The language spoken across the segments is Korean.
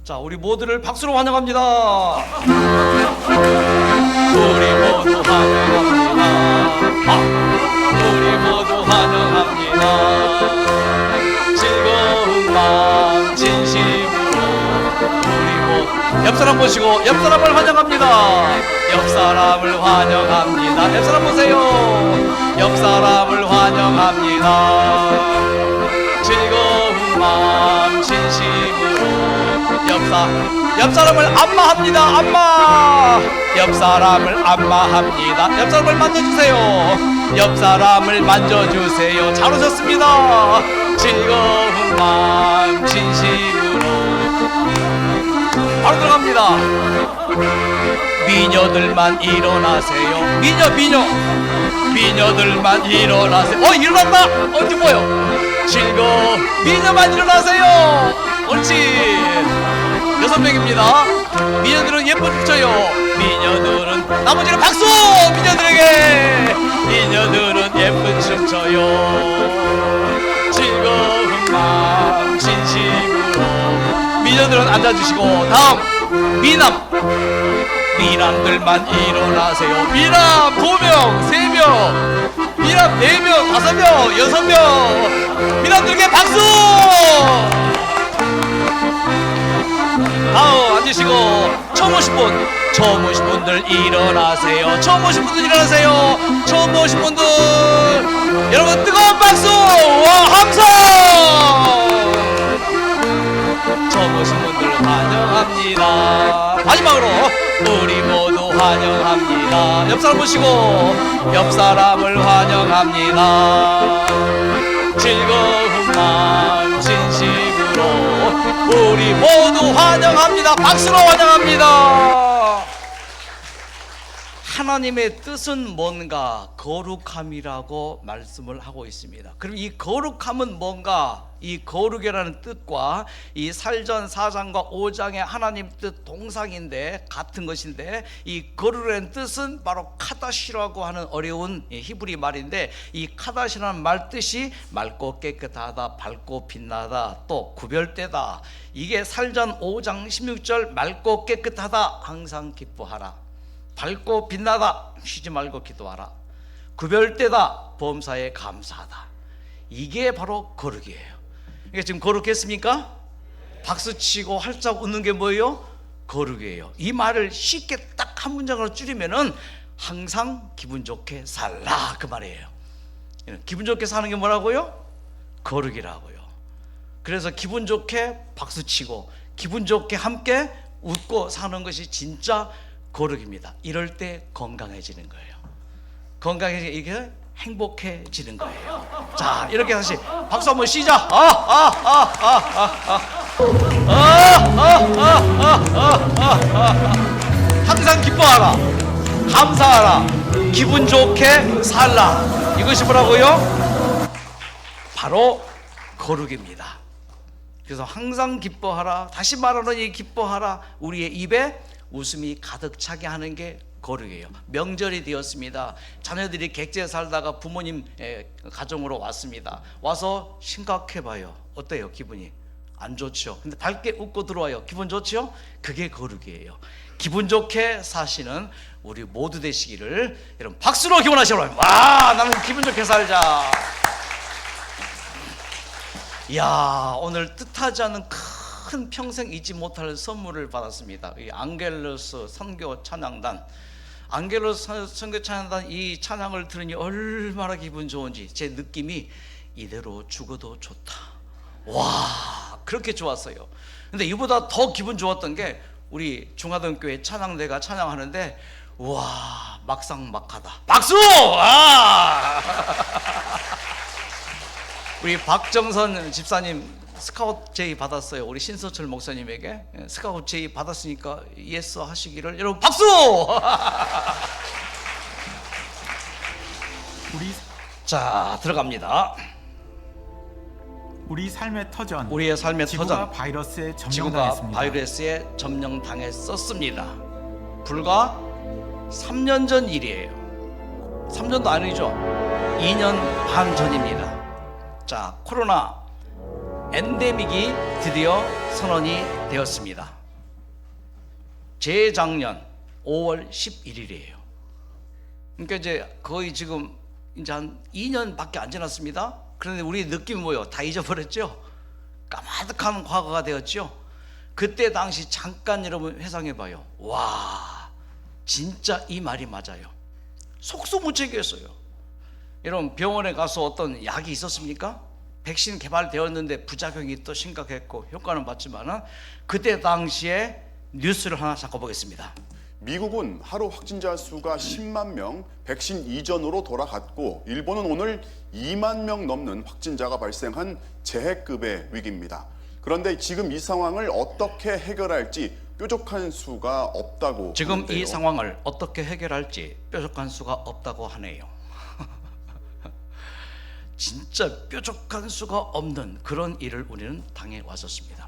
자, 우리 모두를 박수로 환영합니다. 우리 모두 환영합니다. 우리 모두 환영합니다. 즐거운 마음 진심으로 우리 모두 옆 사람 보시고 옆 사람을 환영합니다. 옆 사람을 환영합니다. 옆 사람 보세요. 옆 사람을 환영합니다. 즐거운 마음 진심으로 옆 사람을 안마합니다. 안마. 옆 사람을 안마합니다. 옆 사람을 만져주세요. 옆 사람을 만져주세요. 잘 오셨습니다. 즐거운 마음 진심으로 바로 들어갑니다. 미녀들만 일어나세요. 미녀들만 일어나세요. 일어났다. 언제 보여? 즐거운 미녀만 일어나세요. 옳지. 6명입니다. 미녀들은 예쁜 춤춰요. 미녀들은 나머지는 박수. 미녀들은 예쁜 춤춰요. 즐거운 마음 진심으로 미녀들은 앉아주시고, 다음 미남들만 일어나세요. 미남 2명 3명 미남 4명 5명 6명 미남들에게 박수. 다음 앉으시고, 처음 오신 분들 일어나세요. 처음 오신 분들 여러분 뜨거운 박수. 함성. 처음 오신 분들 환영합니다. 마지막으로 우리 모두 환영합니다. 옆 사람 보시고 옆 사람을 환영합니다. 즐거운 마음 진심으로 우리 모두 환영합니다. 박수로 환영합니다. 하나님의 뜻은 뭔가? 거룩함이라고 말씀을 하고 있습니다. 그럼 이 거룩함은 뭔가? 이 거룩이라는 뜻과 이 살전 4장과 5장의 하나님 뜻 동상인데, 같은 것인데, 이 거룩이라는 뜻은 바로 카다시라고 하는 어려운 히브리 말인데, 이 카다시라는 말 뜻이 맑고 깨끗하다, 밝고 빛나다, 또 구별되다. 이게 살전 5장 16절 맑고 깨끗하다, 항상 기뻐하라. 밝고 빛나다, 쉬지 말고 기도하라. 구별되다, 범사에 감사하다. 이게 바로 거룩이에요. 이게 지금 거룩했습니까? 박수치고 활짝 웃는 게 뭐예요? 거룩이에요. 이 말을 쉽게 딱 한 문장으로 줄이면은 항상 기분 좋게 살라, 그 말이에요. 기분 좋게 사는 게 뭐라고요? 거룩이라고요. 그래서 기분 좋게 박수치고 기분 좋게 함께 웃고 사는 것이 진짜 거룩입니다. 이럴 때 건강해지는 거예요. 건강해지면 이게 행복해지는 거예요. 자, 이렇게 다시 박수 한번 시작. 항상 기뻐하라, 감사하라, 기분 좋게 살라. 이것이 뭐라고요? 바로 거룩입니다. 그래서 항상 기뻐하라, 다시 말하는 이 기뻐하라, 우리의 입에 웃음이 가득 차게 하는 게 거룩이에요. 명절이 되었습니다. 자녀들이 객지에 살다가 부모님 가정으로 왔습니다. 와서 심각해봐요. 어때요? 기분이 안 좋죠? 근데 밝게 웃고 들어와요. 기분 좋죠? 그게 거룩이에요. 기분 좋게 사시는 우리 모두 되시기를 여러분 박수로 기원하시기 바랍니다. 와, 나는 기분 좋게 살자. 이야, 오늘 뜻하지 않은 큰 평생 잊지 못할 선물을 받았습니다. 이 앙겔로스 선교 찬양단, 앙겔로스 선교 찬양단, 이 찬양을 들으니 얼마나 기분 좋은지 제 느낌이 이대로 죽어도 좋다. 와, 그렇게 좋았어요. 근데 이보다 더 기분 좋았던 게 우리 중화동교회 찬양대가 찬양하는데, 와, 막상막하다. 박수! 우리 박정선 집사님 스카웃 제의 받았어요. 우리 신서철 목사님에게 스카웃 제의 받았으니까 예스 하시기를 여러분 박수! 자, 들어갑니다. 우리의 삶의 터전, 지구가 바이러스에 점령당했었습니다. 불과 3년 전 일이에요. 3년도 아니죠. 2년 반 전입니다. 자, 코로나 엔데믹이 드디어 선언이 되었습니다. 재작년 5월 11일이에요. 그러니까 이제 거의 지금 이제 한 2년밖에 안 지났습니다. 그런데 우리 느낌이 뭐예요? 다 잊어버렸죠? 까마득한 과거가 되었죠. 그때 당시 잠깐 여러분 회상해 봐요. 와, 진짜 이 말이 맞아요. 속수무책이었어요. 여러분, 병원에 가서 어떤 약이 있었습니까? 백신 개발되었는데 부작용이 또 심각했고 효과는 봤지만은 그때 당시에 뉴스를 하나 잠깐 보겠습니다. 미국은 하루 확진자 수가 10만 명, 백신 이전으로 돌아갔고 일본은 오늘 2만 명 넘는 확진자가 발생한 재해급의 위기입니다. 그런데 지금 이 상황을 어떻게 해결할지 뾰족한 수가 없다고 지금 하는데요. 이 상황을 어떻게 해결할지 뾰족한 수가 없다고 하네요. 진짜 뾰족한 수가 없는 그런 일을 우리는 당해 왔었습니다.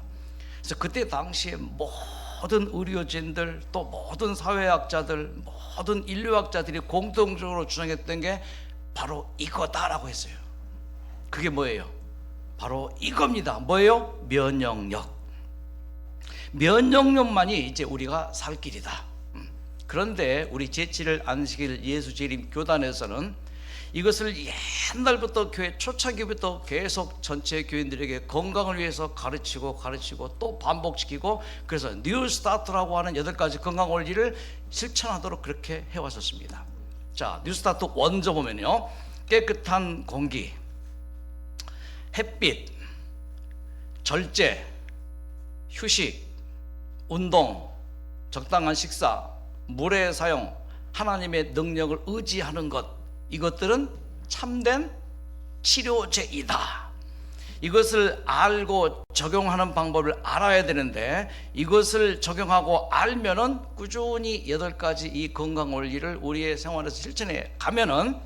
그래서 그때 당시에 모든 의료진들, 또 모든 사회학자들, 모든 인류학자들이 공통적으로 주장했던 게 바로 이거다라고 했어요. 그게 뭐예요? 바로 이겁니다. 뭐예요? 면역력. 면역력만이 이제 우리가 살 길이다. 그런데 우리 제7일 안식일 예수재림 교단에서는 이것을 옛날부터 교회 초창기부터 계속 전체 교인들에게 건강을 위해서 가르치고 또 반복시키고, 그래서 뉴 스타트라고 하는 8가지 건강 원리를 실천하도록 그렇게 해왔었습니다. 자, 뉴 스타트 원조 보면요, 깨끗한 공기, 햇빛, 절제, 휴식, 운동, 적당한 식사, 물의 사용, 하나님의 능력을 의지하는 것, 이것들은 참된 치료제이다. 이것을 알고 적용하는 방법을 알아야 되는데, 이것을 적용하고 알면은 꾸준히 8가지 이 건강 원리를 우리의 생활에서 실천해 가면은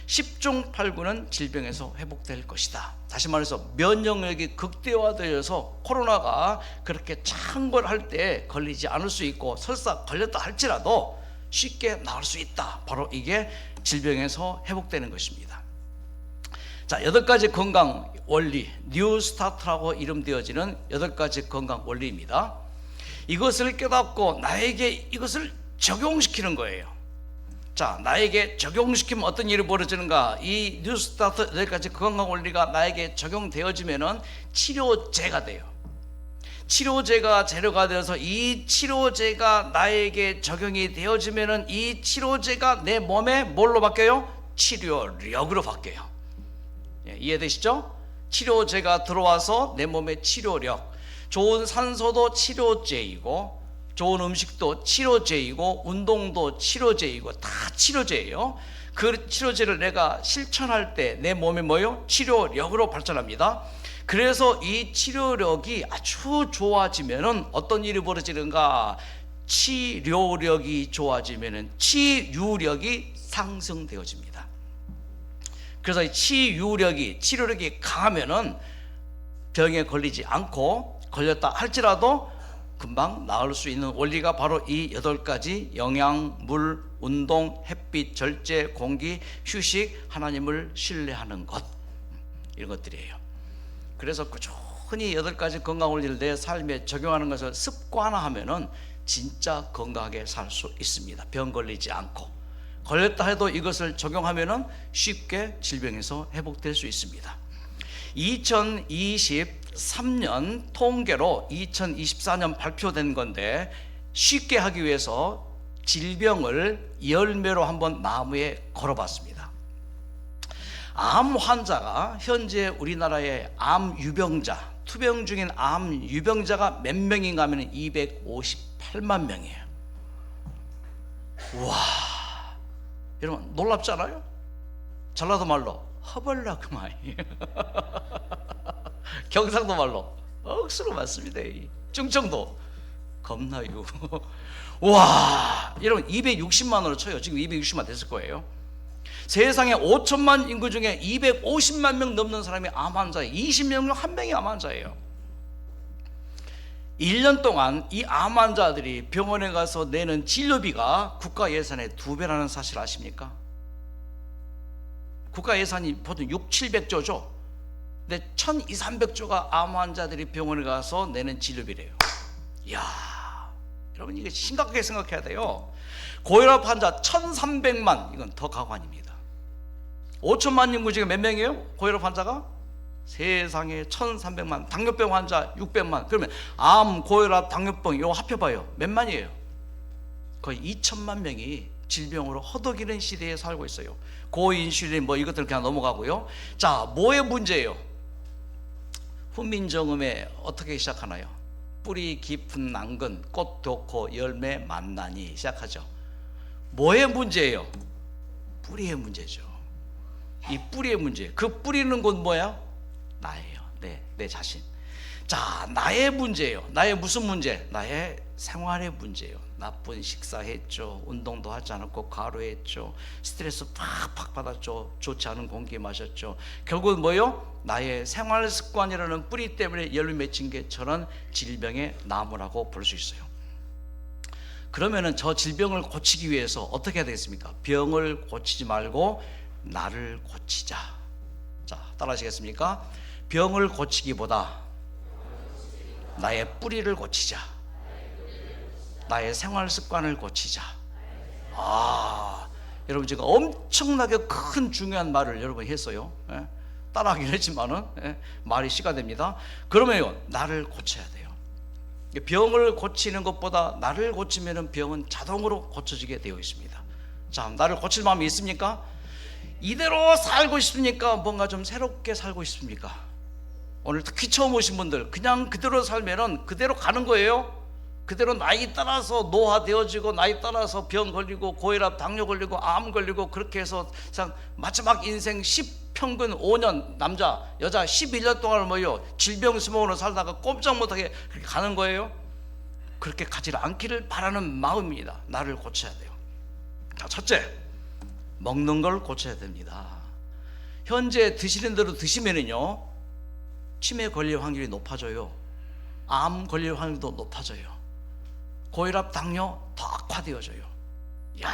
10중 8구는 질병에서 회복될 것이다. 다시 말해서 면역력이 극대화되어서 코로나가 그렇게 창궐할 때 걸리지 않을 수 있고, 설사 걸렸다 할지라도 쉽게 나을 수 있다. 바로 이게 질병에서 회복되는 것입니다. 자, 8가지 건강 원리, 뉴 스타트라고 이름되어지는 8가지 건강 원리입니다. 이것을 깨닫고 나에게 이것을 적용시키는 거예요. 자, 나에게 적용시키면 어떤 일이 벌어지는가? 이 뉴 스타트 8가지 건강 원리가 나에게 적용되어지면은 치료제가 돼요. 치료제가 재료가 되어서 이 치료제가 나에게 적용이 되어지면은 이 치료제가 내 몸에 뭘로 바뀌어요? 치료력으로 바뀌어요. 예, 이해되시죠? 치료제가 들어와서 내 몸에 치료력, 좋은 산소도 치료제이고, 좋은 음식도 치료제이고, 운동도 치료제이고, 다 치료제예요. 그 치료제를 내가 실천할 때 내 몸이 뭐예요? 치료력으로 발전합니다. 그래서 이 치료력이 아주 좋아지면은 어떤 일이 벌어지는가? 치료력이 좋아지면은 치유력이 상승되어집니다. 그래서 이 치료력이 강하면은 병에 걸리지 않고, 걸렸다 할지라도 금방 나을 수 있는 원리가 바로 이 8가지 영양, 물, 운동, 햇빛, 절제, 공기, 휴식, 하나님을 신뢰하는 것, 이런 것들이에요. 그래서 꾸준히 8가지 건강 원리를 내 삶에 적용하는 것을 습관화하면은 진짜 건강하게 살 수 있습니다. 병 걸리지 않고, 걸렸다 해도 이것을 적용하면은 쉽게 질병에서 회복될 수 있습니다. 2023년 통계로 2024년 발표된 건데, 쉽게 하기 위해서 질병을 열매로 한번 나무에 걸어봤습니다. 암 환자가 현재 우리나라의 암 유병자, 투병 중인 암 유병자가 몇 명인가 하면 258만 명이에요. 와, 여러분 놀랍지 않아요? 전라도 말로 허벌나그만 경상도 말로 억수로 많습니다. 충청도 겁나요. 와, 여러분 260만으로 쳐요. 지금 260만 됐을 거예요. 세상에 5천만 인구 중에 250만 명 넘는 사람이 암 환자예요. 20명 중 1명이 암 환자예요. 1년 동안 이 암 환자들이 병원에 가서 내는 진료비가 국가 예산의 2배라는 사실 아십니까? 국가 예산이 보통 6, 700조죠. 근데 1,200, 300조가 암 환자들이 병원에 가서 내는 진료비래요. 이야, 여러분 이게 심각하게 생각해야 돼요. 고혈압 환자 1300만, 이건 더 가관입니다. 5천만 인구 중에 몇 명이에요? 고혈압 환자가? 세상에 1300만. 당뇨병 환자 600만. 그러면 암, 고혈압, 당뇨병 이거 합해봐요. 몇 만이에요? 거의 2천만 명이 질병으로 허덕이는 시대에 살고 있어요. 고인슐린 뭐 이것들 그냥 넘어가고요. 자, 뭐의 문제예요? 훈민정음에 어떻게 시작하나요? 뿌리 깊은 낭근 꽃 돋고 열매 만나니 시작하죠. 뭐의 문제예요? 뿌리의 문제죠. 이 뿌리의 문제. 그 뿌리는 곳 뭐야? 나예요. 내 자신. 자, 나의 문제예요. 나의 무슨 문제? 나의 생활의 문제예요. 나쁜 식사했죠. 운동도 하지 않았고 과로했죠. 스트레스 팍팍 받았죠. 좋지 않은 공기 마셨죠. 결국은 뭐예요? 나의 생활 습관이라는 뿌리 때문에 열매 맺힌 게 저런 질병의 나무라고 볼 수 있어요. 그러면은 저 질병을 고치기 위해서 어떻게 해야 되겠습니까? 병을 고치지 말고 나를 고치자. 자, 따라하시겠습니까? 병을 고치기보다 나의 뿌리를 고치자. 나의 생활 습관을 고치자. 여러분 제가 엄청나게 큰 중요한 말을 여러분 했어요. 따라하긴 했지만은 말이 씨가 됩니다. 그러면요, 나를 고쳐야 돼요. 병을 고치는 것보다 나를 고치면은 병은 자동으로 고쳐지게 되어 있습니다. 자, 나를 고칠 마음이 있습니까? 이대로 살고 싶습니까? 뭔가 좀 새롭게 살고 싶습니까? 오늘 특히 처음 오신 분들, 그냥 그대로 살면은 그대로 가는 거예요. 그대로 나이 따라서 노화되어지고 나이 따라서 병 걸리고 고혈압, 당뇨 걸리고 암 걸리고 그렇게 해서 마지막 인생 10평균 5년 남자 여자 11년 동안을 뭐요 질병 수목으로 살다가 꼼짝 못하게 그렇게 가는 거예요. 그렇게 가지 않기를 바라는 마음입니다. 나를 고쳐야 돼요. 자, 첫째, 먹는 걸 고쳐야 됩니다. 현재 드시는 대로 드시면은요 치매 걸릴 확률이 높아져요. 암 걸릴 확률도 높아져요. 고혈압, 당뇨 더 악화되어져요.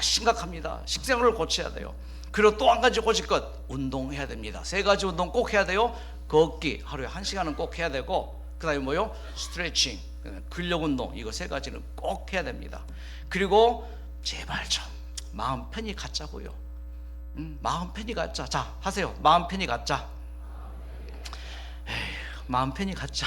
심각합니다. 식생활을 고쳐야 돼요. 그리고 또 한 가지 고칠 것, 운동해야 됩니다. 3가지 운동 꼭 해야 돼요. 걷기 하루에 1시간은 꼭 해야 되고, 그 다음에 뭐요? 스트레칭, 근력 운동, 이거 3가지는 꼭 해야 됩니다. 그리고 제발 좀 마음 편히 갖자고요. 마음 편히 갖자. 자, 하세요. 마음 편히 갖자. 마음 편히 갖자.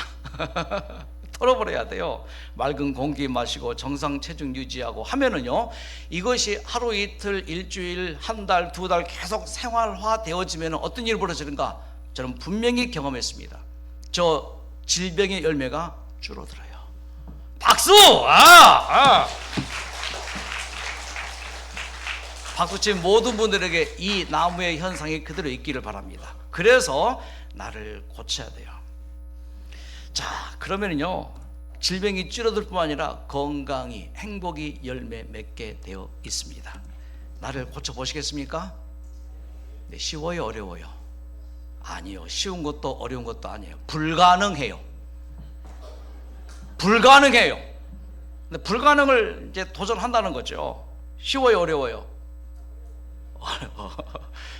털어버려야 돼요. 맑은 공기 마시고 정상 체중 유지하고 하면은요, 이것이 하루 이틀 일주일 한 달 두 달 계속 생활화 되어지면 어떤 일이 벌어지는가? 저는 분명히 경험했습니다. 저 질병의 열매가 줄어들어요. 박수! 박수친 모든 분들에게 이 나무의 현상이 그대로 있기를 바랍니다. 그래서 나를 고쳐야 돼요. 자, 그러면은요, 질병이 줄어들 뿐만 아니라 건강이, 행복이 열매 맺게 되어 있습니다. 나를 고쳐 보시겠습니까? 네, 쉬워요, 어려워요? 아니요, 쉬운 것도 어려운 것도 아니에요. 불가능해요. 불가능해요. 근데 불가능을 이제 도전한다는 거죠. 쉬워요, 어려워요? 어려워.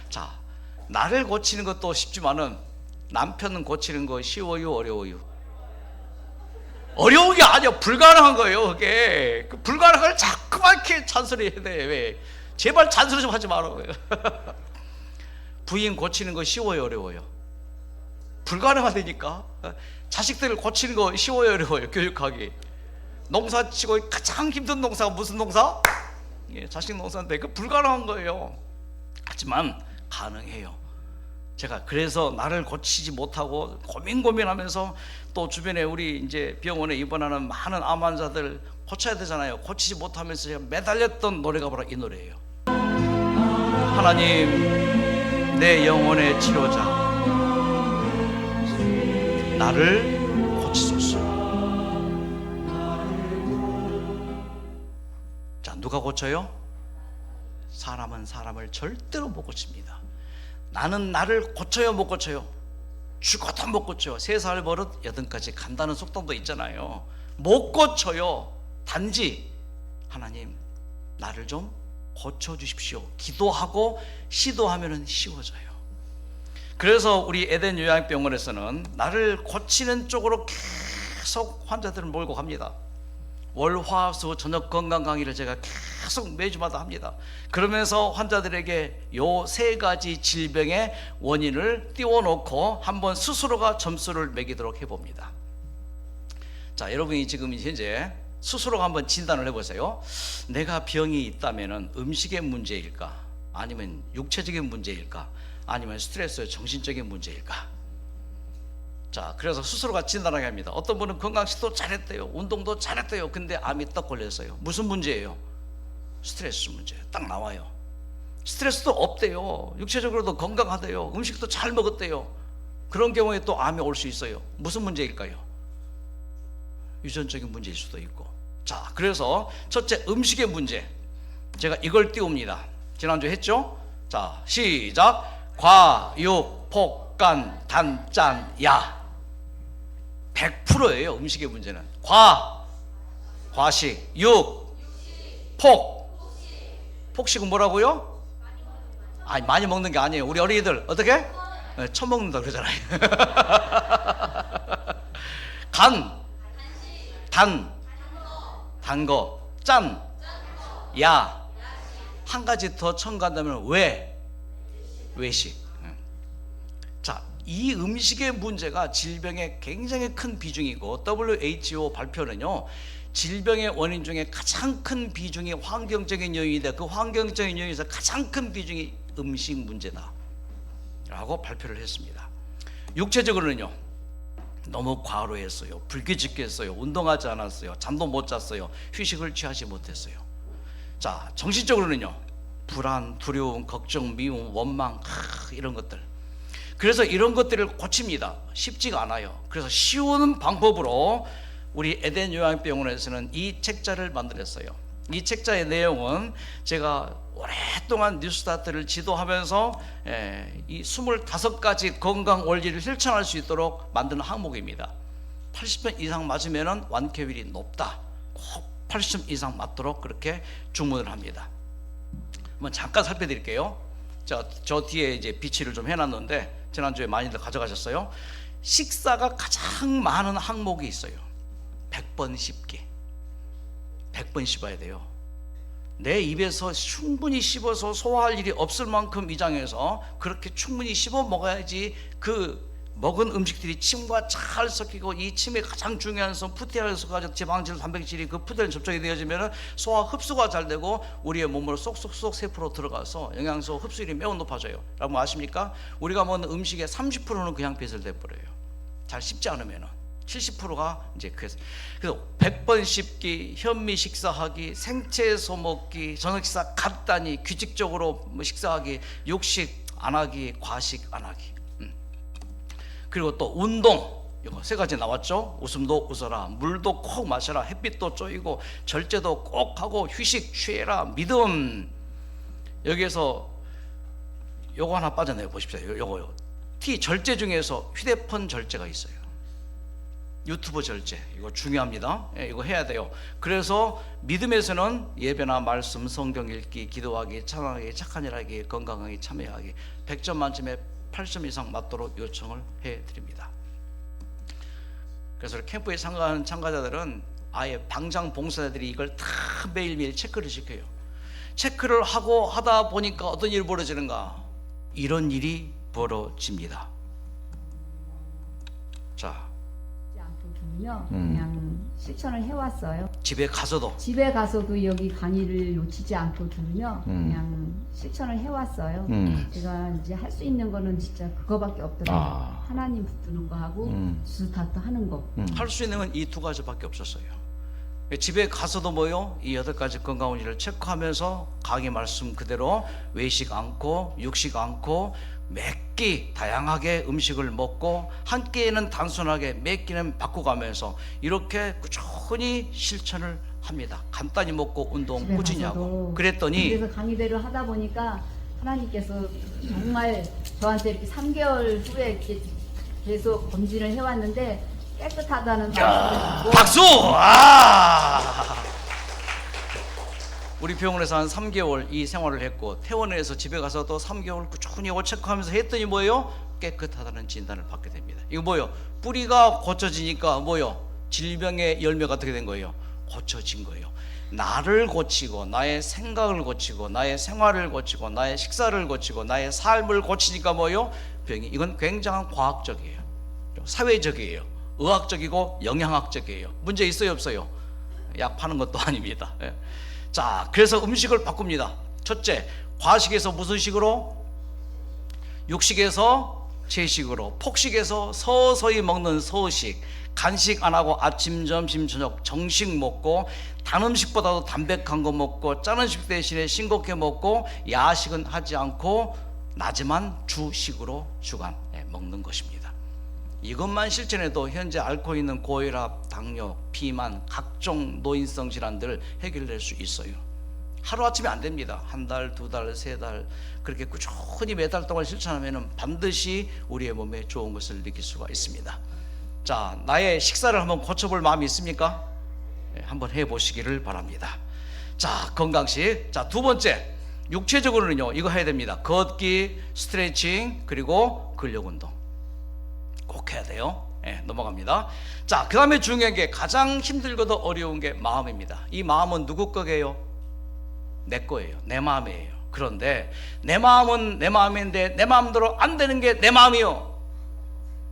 자, 나를 고치는 것도 쉽지만은 남편은 고치는 거 쉬워요, 어려워요? 어려운 게 아니야. 불가능한 거예요. 그게 그 불가능한 걸 자꾸만 이렇게 잔소리해야 돼. 왜? 제발 잔소리 좀 하지 말아요. 부인 고치는 거 쉬워요, 어려워요? 불가능하다니까. 자식들을 고치는 거 쉬워요, 어려워요? 교육하기. 농사 치고 가장 힘든 농사가 무슨 농사? 자식 농사인데 그 불가능한 거예요. 하지만 가능해요. 제가 그래서 나를 고치지 못하고 고민하면서 또 주변에 우리 이제 병원에 입원하는 많은 암 환자들 고쳐야 되잖아요. 고치지 못하면서 제가 매달렸던 노래가 바로 이 노래예요. 하나님, 내 영혼의 치료자, 나를 고치소서. 자, 누가 고쳐요? 사람은 사람을 절대로 못 고칩니다. 나는 나를 고쳐요, 못 고쳐요? 죽어도 못 고쳐요. 3살 버릇 8까지 간다는 속담도 있잖아요. 못 고쳐요. 단지 하나님, 나를 좀 고쳐주십시오. 기도하고 시도하면 쉬워져요. 그래서 우리 에덴 요양병원에서는 나를 고치는 쪽으로 계속 환자들을 몰고 갑니다. 월화수 저녁 건강 강의를 제가 계속 매주마다 합니다. 그러면서 환자들에게 요 세 가지 질병의 원인을 띄워놓고 한번 스스로가 점수를 매기도록 해봅니다. 자, 여러분이 지금 현재 스스로가 한번 진단을 해보세요. 내가 병이 있다면 음식의 문제일까? 아니면 육체적인 문제일까? 아니면 스트레스 정신적인 문제일까? 자, 그래서 스스로가 진단하게 합니다. 어떤 분은 건강식도 잘했대요, 운동도 잘했대요. 근데 암이 딱 걸렸어요. 무슨 문제예요? 스트레스 문제. 딱 나와요. 스트레스도 없대요, 육체적으로도 건강하대요, 음식도 잘 먹었대요. 그런 경우에 또 암이 올 수 있어요. 무슨 문제일까요? 유전적인 문제일 수도 있고. 자, 그래서 첫째, 음식의 문제. 제가 이걸 띄웁니다. 지난주에 했죠? 자, 시작. 과육, 폭간, 단짠, 야. 100%예요 음식의 문제는. 과식, 육, 폭식은 뭐라고요? 아니, 많이 먹는 게 아니에요. 우리 어린이들 어떻게? 처먹는다 그러잖아요. 단 거, 짠, 야. 한 가지 더 첨가한다면 외식. 자, 이 음식의 문제가 질병의 굉장히 큰 비중이고, WHO 발표는요, 질병의 원인 중에 가장 큰 비중이 환경적인 요인인데, 그 환경적인 요인에서 가장 큰 비중이 음식 문제다 라고 발표를 했습니다. 육체적으로는요, 너무 과로했어요, 불규칙했어요, 운동하지 않았어요, 잠도 못 잤어요, 휴식을 취하지 못했어요. 자, 정신적으로는요, 불안, 두려움, 걱정, 미움, 원망, 이런 것들. 그래서 이런 것들을 고칩니다. 쉽지가 않아요. 그래서 쉬운 방법으로 우리 에덴 요양병원에서는 이 책자를 만들었어요. 이 책자의 내용은 제가 오랫동안 뉴스타트를 지도하면서 이 25가지 건강 원리를 실천할 수 있도록 만드는 항목입니다. 80점 이상 맞으면 완쾌율이 높다. 꼭 80점 이상 맞도록 그렇게 주문을 합니다. 한번 잠깐 살펴드릴게요. 저 뒤에 이제 비치를 좀 해놨는데 지난주에 많이들 가져가셨어요. 식사가 가장 많은 항목이 있어요. 100번 씹기. 100번 씹어야 돼요. 내 입에서 충분히 씹어서 소화할 일이 없을 만큼 위장해서 그렇게 충분히 씹어 먹어야지 그 먹은 음식들이 침과 잘 섞이고, 이 침의 가장 중요한 성 푸티알에서 지방질, 단백질이 그 푸티알에 접촉이 되어지면 소화 흡수가 잘 되고 우리의 몸으로 쏙쏙쏙 세포로 들어가서 영양소 흡수율이 매우 높아져요. 라고 아십니까? 우리가 먹는 음식의 30%는 그냥 배설돼 버려요. 잘 씹지 않으면 70%가 이제 그래서 100번 씹기, 현미 식사하기, 생채소 먹기, 저녁 식사 간단히 규칙적으로 식사하기, 육식 안 하기, 과식 안 하기. 그리고 또 운동, 이거 세 가지 나왔죠. 웃음도 웃어라, 물도 꼭 마셔라, 햇빛도 쬐이고, 절제도 꼭 하고, 휴식 취해라, 믿음. 여기에서 요거 하나 빠져내요. 보십시오. 요거요. T 절제 중에서 휴대폰 절제가 있어요. 유튜브 절제, 이거 중요합니다. 이거 해야 돼요. 그래서 믿음에서는 예배나 말씀, 성경 읽기, 기도하기, 찬양하기, 착한 일 하기, 건강하게 참여하기, 100점 만점에 8점 이상 맞도록 요청을 해드립니다. 그래서 캠프에 참가하는 참가자들은 아예 방장 봉사자들이 이걸 다 매일매일 체크를 시켜요. 체크를 하고 하다 보니까 어떤 일이 벌어지는가? 이런 일이 벌어집니다. 자, 그냥 실천을 해왔어요. 집에 가서도 여기 강의를 놓치지 않고 들으며 그냥 실천을 해왔어요. 제가 이제 할 수 있는 거는 진짜 그거밖에 없더라고요. 하나님 붙드는 거 하고 주스타트 하는 거. 할 수 있는 건 이 두 가지밖에 없었어요. 집에 가서도 뭐요? 이 8가지 건강 원리를 체크하면서 강의 말씀 그대로 외식 않고 육식 않고 몇 끼 다양하게 음식을 먹고, 한 끼에는 단순하게 몇 끼는 바꿔가면서 이렇게 꾸준히 실천을 합니다. 간단히 먹고 운동 꾸준히 하고. 그랬더니 그래서 강의대로 하다 보니까 하나님께서 정말 저한테 이렇게 3개월 후에 이렇게 계속 검진을 해왔는데 깨끗하다는 말씀을 듣고, 박수! 우리 병원에서 한 3개월 이 생활을 했고, 퇴원해서 집에 가서도 3개월 꾸준히 이거 체크하면서 했더니 뭐예요? 깨끗하다는 진단을 받게 됩니다. 이거 뭐예요? 뿌리가 고쳐지니까 뭐예요? 질병의 열매가 어떻게 된 거예요? 고쳐진 거예요. 나를 고치고 나의 생각을 고치고 나의 생활을 고치고 나의 식사를 고치고 나의 삶을 고치니까 뭐예요? 병이. 이건 굉장한 과학적이에요. 사회적이에요. 의학적이고 영양학적이에요. 문제 있어요 없어요? 약 파는 것도 아닙니다. 예. 자, 그래서 음식을 바꿉니다. 첫째, 과식에서 무슨 식으로? 육식에서 채식으로, 폭식에서 서서히 먹는 서식, 간식 안 하고 아침, 점심, 저녁 정식 먹고, 단 음식보다도 담백한 거 먹고, 짠 음식 대신에 싱겁게 먹고, 야식은 하지 않고 낮에만 주식으로 주간 먹는 것입니다. 이것만 실천해도 현재 앓고 있는 고혈압, 당뇨, 비만, 각종 노인성 질환들을 해결될 수 있어요. 하루아침에 안 됩니다. 한 달, 두 달, 세 달 그렇게 꾸준히 매달 동안 실천하면 반드시 우리의 몸에 좋은 것을 느낄 수가 있습니다. 자, 나의 식사를 한번 고쳐볼 마음이 있습니까? 네, 한번 해보시기를 바랍니다. 자, 건강식. 자, 두 번째, 육체적으로는요 이거 해야 됩니다. 걷기, 스트레칭, 그리고 근력운동 꼭 해야 돼요. 네, 넘어갑니다. 자, 그 다음에 중요한 게, 가장 힘들고도 어려운 게 마음입니다. 이 마음은 누구 거게요? 내 거예요. 내 마음이에요. 그런데 내 마음은 내 마음인데 내 마음대로 안 되는 게 내 마음이요.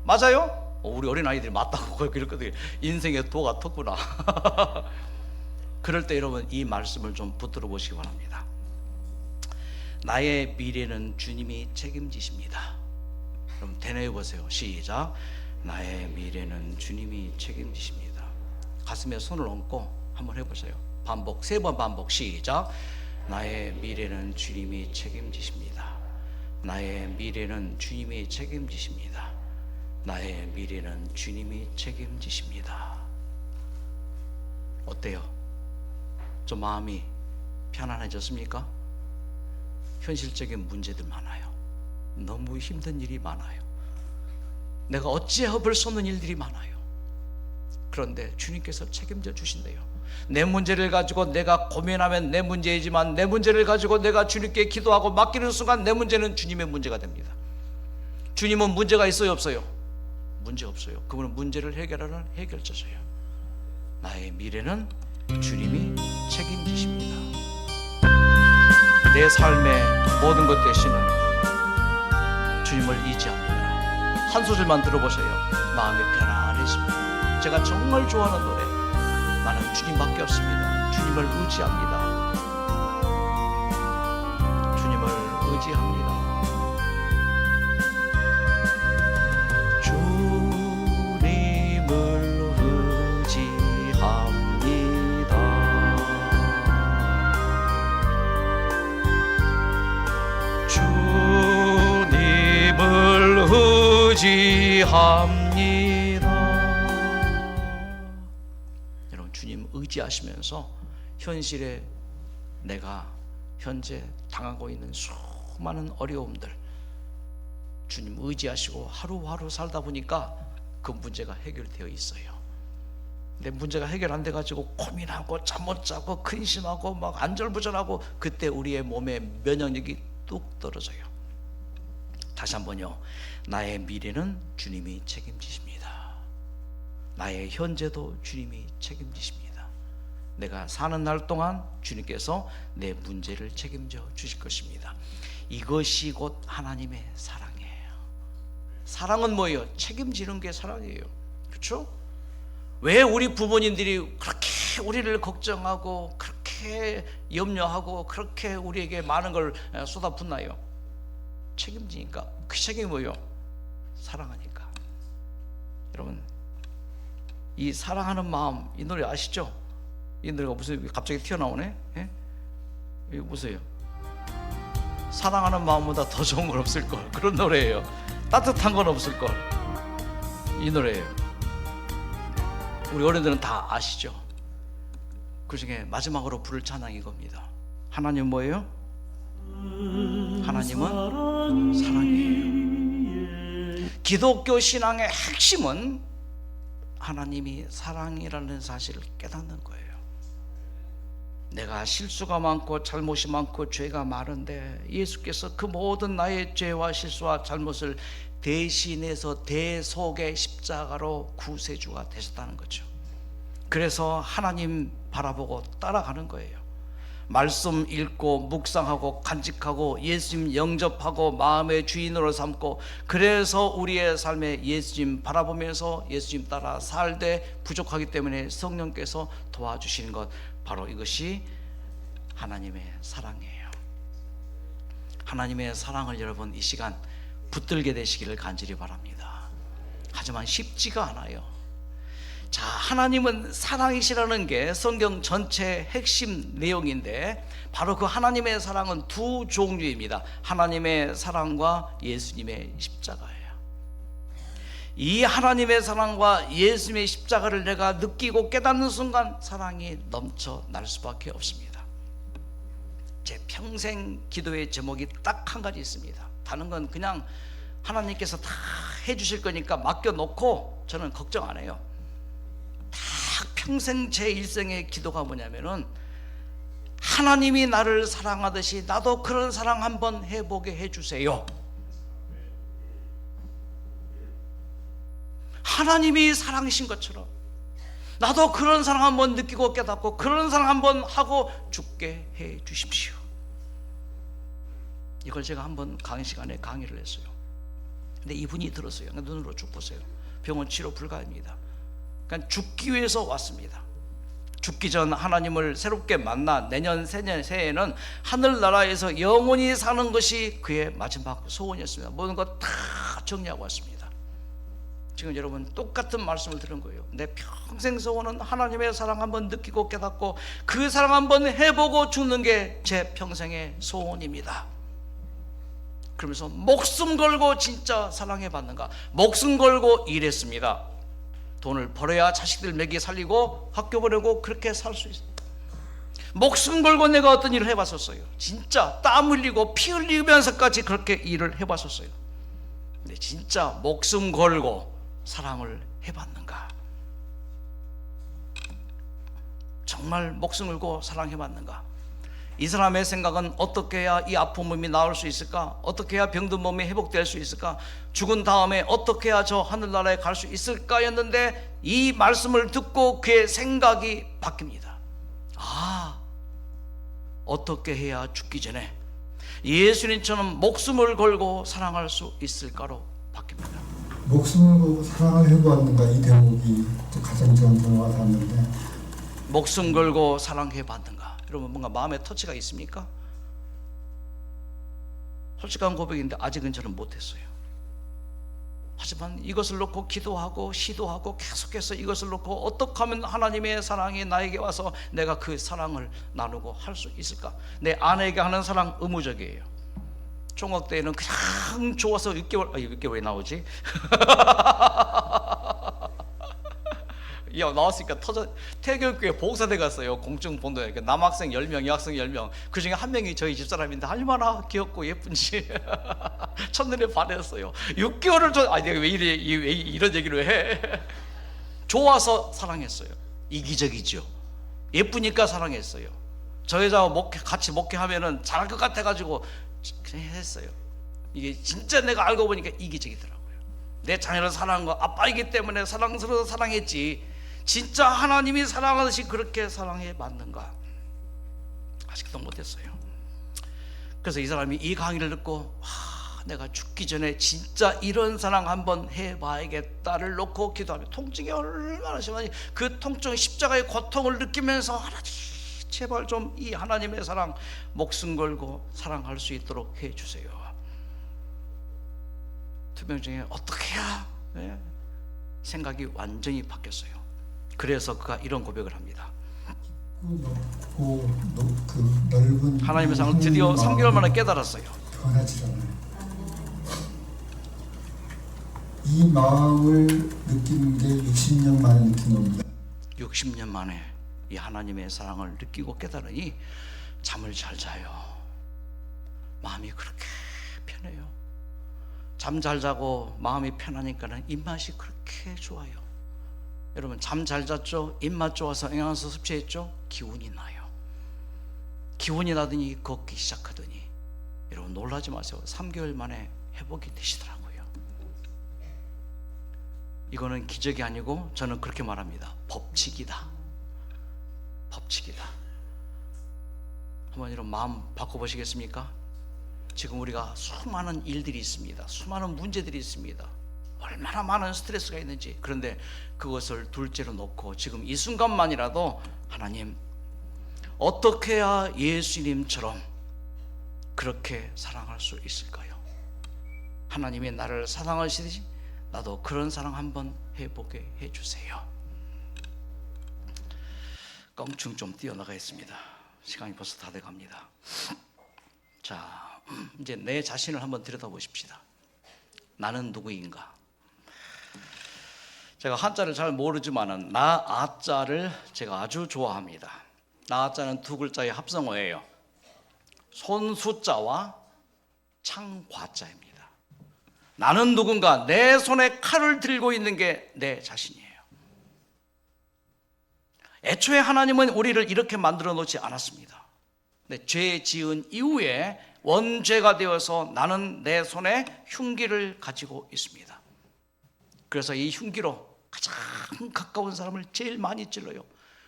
맞아요? 우리 어린아이들이 맞다고 그랬거든요. 인생의 도가 텄구나. 그럴 때 여러분 이 말씀을 좀 붙들어 보시기 바랍니다. 나의 미래는 주님이 책임지십니다. 그럼 대뇌해 보세요. 시작. 나의 미래는 주님이 책임지십니다. 가슴에 손을 얹고 한번 해보세요. 반복, 3번 반복. 시작. 나의 미래는 주님이 책임지십니다. 나의 미래는 주님이 책임지십니다. 나의 미래는 주님이 책임지십니다. 어때요? 좀 마음이 편안해졌습니까? 현실적인 문제들 많아요. 너무 힘든 일이 많아요. 내가 어찌해볼 수 없는 일들이 많아요. 그런데 주님께서 책임져 주신대요. 내 문제를 가지고 내가 고민하면 내 문제이지만, 내 문제를 가지고 내가 주님께 기도하고 맡기는 순간 내 문제는 주님의 문제가 됩니다. 주님은 문제가 있어요 없어요? 문제 없어요. 그분은 문제를 해결하는 해결자세요. 나의 미래는 주님이 책임지십니다. 내 삶의 모든 것 대신은 주님을 의지합니다. 한 소절만 들어보세요. 마음이 편안해집니다. 제가 정말 좋아하는 노래, 나는 주님밖에 없습니다. 주님을 의지합니다. 주님을 의지합니다. 주님을 의지합니다. 주님을 의지합니다. 여러분, 주님 의지하시면서 현실에 내가 현재 당하고 있는 수많은 어려움들 주님 의지하시고 하루하루 살다 보니까 그 문제가 해결되어 있어요. 내 문제가 해결 안 돼가지고 고민하고 잠 못 자고 근심하고 막 안절부절하고, 그때 우리의 몸의 면역력이 뚝 떨어져요. 다시 한번요. 나의 미래는 주님이 책임지십니다. 나의 현재도 주님이 책임지십니다. 내가 사는 날 동안 주님께서 내 문제를 책임져 주실 것입니다. 이것이 곧 하나님의 사랑이에요. 사랑은 뭐예요? 책임지는 게 사랑이에요. 그렇죠? 왜 우리 부모님들이 그렇게 우리를 걱정하고 그렇게 염려하고 그렇게 우리에게 많은 걸 쏟아붓나요? 책임지니까. 그 책임이 뭐예요? 사랑하니까. 여러분, 이 사랑하는 마음, 이 노래 아시죠? 이 노래가 무슨 갑자기 튀어나오네? 예? 이거 보세요. 사랑하는 마음보다 더 좋은 건 없을걸. 그런 노래예요. 따뜻한 건 없을걸. 이 노래예요. 우리 어른들은 다 아시죠? 그 중에 마지막으로 부를 찬양이 이겁니다. 하나님 뭐예요? 하나님은 사랑이에요. 기독교 신앙의 핵심은 하나님이 사랑이라는 사실을 깨닫는 거예요. 내가 실수가 많고 잘못이 많고 죄가 많은데 예수께서 그 모든 나의 죄와 실수와 잘못을 대신해서 대속의 십자가로 구세주가 되셨다는 거죠. 그래서 하나님 바라보고 따라가는 거예요. 말씀 읽고 묵상하고 간직하고 예수님 영접하고 마음의 주인으로 삼고, 그래서 우리의 삶에 예수님 바라보면서 예수님 따라 살되 부족하기 때문에 성령께서 도와주시는 것, 바로 이것이 하나님의 사랑이에요. 하나님의 사랑을 여러분 이 시간 붙들게 되시기를 간절히 바랍니다. 하지만 쉽지가 않아요. 자, 하나님은 사랑이시라는 게 성경 전체의 핵심 내용인데, 바로 그 하나님의 사랑은 두 종류입니다. 하나님의 사랑과 예수님의 십자가예요. 이 하나님의 사랑과 예수님의 십자가를 내가 느끼고 깨닫는 순간 사랑이 넘쳐날 수밖에 없습니다. 제 평생 기도의 제목이 딱 한 가지 있습니다. 다른 건 그냥 하나님께서 다 해주실 거니까 맡겨놓고 저는 걱정 안 해요. 평생 제 일생의 기도가 뭐냐면은, 하나님이 나를 사랑하듯이 나도 그런 사랑 한번 해보게 해주세요. 하나님이 사랑이신 것처럼 나도 그런 사랑 한번 느끼고 깨닫고 그런 사랑 한번 하고 죽게 해 주십시오. 이걸 제가 한번 강의 시간에 강의를 했어요. 근데 이분이 들었어요. 눈으로 쭉 보세요. 병원 치료 불가입니다. 그러니까 죽기 위해서 왔습니다. 죽기 전 하나님을 새롭게 만나 내년 새해에는 하늘나라에서 영원히 사는 것이 그의 마지막 소원이었습니다. 모든 것 다 정리하고 왔습니다. 지금 여러분 똑같은 말씀을 들은 거예요. 내 평생 소원은 하나님의 사랑 한번 느끼고 깨닫고 그 사랑 한번 해보고 죽는 게 제 평생의 소원입니다. 그러면서 목숨 걸고 진짜 사랑해 받는가, 목숨 걸고 일했습니다. 돈을 벌어야 자식들 먹이 살리고 학교 보내고 그렇게 살 수 있어요. 목숨 걸고 내가 어떤 일을 해봤었어요. 진짜 땀 흘리고 피 흘리면서까지 그렇게 일을 해봤었어요. 근데 진짜 목숨 걸고 사랑을 해봤는가? 정말 목숨 걸고 사랑해봤는가? 이 사람의 생각은 어떻게 해야 이 아픈 몸이 나을 수 있을까? 어떻게 해야 병든 몸이 회복될 수 있을까? 죽은 다음에 어떻게 해야 저 하늘나라에 갈 수 있을까? 였는데 이 말씀을 듣고 그의 생각이 바뀝니다. 아, 어떻게 해야 죽기 전에 예수님처럼 목숨을 걸고 사랑할 수 있을까로 바뀝니다. 목숨을 걸고 사랑을 해보았는가, 이 대목이 가장 저는 와닿았는데, 목숨 걸고 사랑해봤는가? 여러분 뭔가 마음에 터치가 있습니까? 솔직한 고백인데 아직은 저는 못했어요. 하지만 이것을 놓고 기도하고 시도하고 계속해서 이것을 놓고 어떻게 하면 하나님의 사랑이 나에게 와서 내가 그 사랑을 나누고 할 수 있을까? 내 아내에게 하는 사랑 의무적이에요. 총각 때에는 그냥 좋아서 6개월이 나오지? 야, 나왔으니까 태교육교회 봉사대 갔어요. 공중봉사대. 남학생 10명, 여학생 10명. 그 중에 한 명이 저희 집사람인데 얼마나 귀엽고 예쁜지 첫눈에 반했어요. 6개월을 내가 왜 이런 얘기를 해? 좋아서 사랑했어요. 이기적이죠. 예쁘니까 사랑했어요. 저 여자와 같이 목회하면은 잘할 것 같아가지고 그냥 했어요. 이게 진짜 내가 알고 보니까 이기적이더라고요. 내 자녀를 사랑한 거 아빠이기 때문에 사랑스러워서 사랑했지, 진짜 하나님이 사랑하듯이 그렇게 사랑해 맞는가? 아직도 못했어요. 그래서 이 사람이 이 강의를 듣고 내가 죽기 전에 진짜 이런 사랑 한번 해봐야겠다를 놓고 기도하며 통증이 얼마나 심하니 그 통증, 십자가의 고통을 느끼면서 하나님 제발 좀 이 하나님의 사랑 목숨 걸고 사랑할 수 있도록 해주세요. 투명 중에 어떻게 해야 생각이 완전히 바뀌었어요. 그래서 그가 이런 고백을 합니다. 그 넓은 하나님의 사랑을 드디어 3개월 만에 깨달았어요. 변하지 않아요. 이 마음을 느끼는 게 60년 만에 느낀 겁니다. 60년 만에 이 하나님의 사랑을 느끼고 깨달으니 잠을 잘 자요. 마음이 그렇게 편해요. 잠 잘 자고 마음이 편하니까는 입맛이 그렇게 좋아요. 여러분 잠 잘 잤죠? 입맛 좋아서 영양소 섭취했죠? 기운이 나요. 기운이 나더니 걷기 시작하더니 여러분 놀라지 마세요. 3개월 만에 회복이 되시더라고요. 이거는 기적이 아니고 저는 그렇게 말합니다. 법칙이다. 법칙이다. 한번 이런 마음 바꿔보시겠습니까? 지금 우리가 수많은 일들이 있습니다. 수많은 문제들이 있습니다. 얼마나 많은 스트레스가 있는지. 그런데 그것을 둘째로 놓고 지금 이 순간만이라도 하나님, 어떻게 해야 예수님처럼 그렇게 사랑할 수 있을까요? 하나님이 나를 사랑하시듯이 나도 그런 사랑 한번 해보게 해주세요. 껑충 좀 뛰어나가겠습니다. 시간이 벌써 다 돼갑니다. 자, 이제 내 자신을 한번 들여다보십시다. 나는 누구인가? 제가 한자를 잘 모르지만은 나아자를 제가 아주 좋아합니다. 나아자는 두 글자의 합성어예요. 손수자와 창과자입니다. 나는 누군가, 내 손에 칼을 들고 있는 게 내 자신이에요. 애초에 하나님은 우리를 이렇게 만들어 놓지 않았습니다. 근데 죄 지은 이후에 원죄가 되어서 나는 내 손에 흉기를 가지고 있습니다. 그래서 이 흉기로 가장 가까운 사람을 제일 많이 찔러요.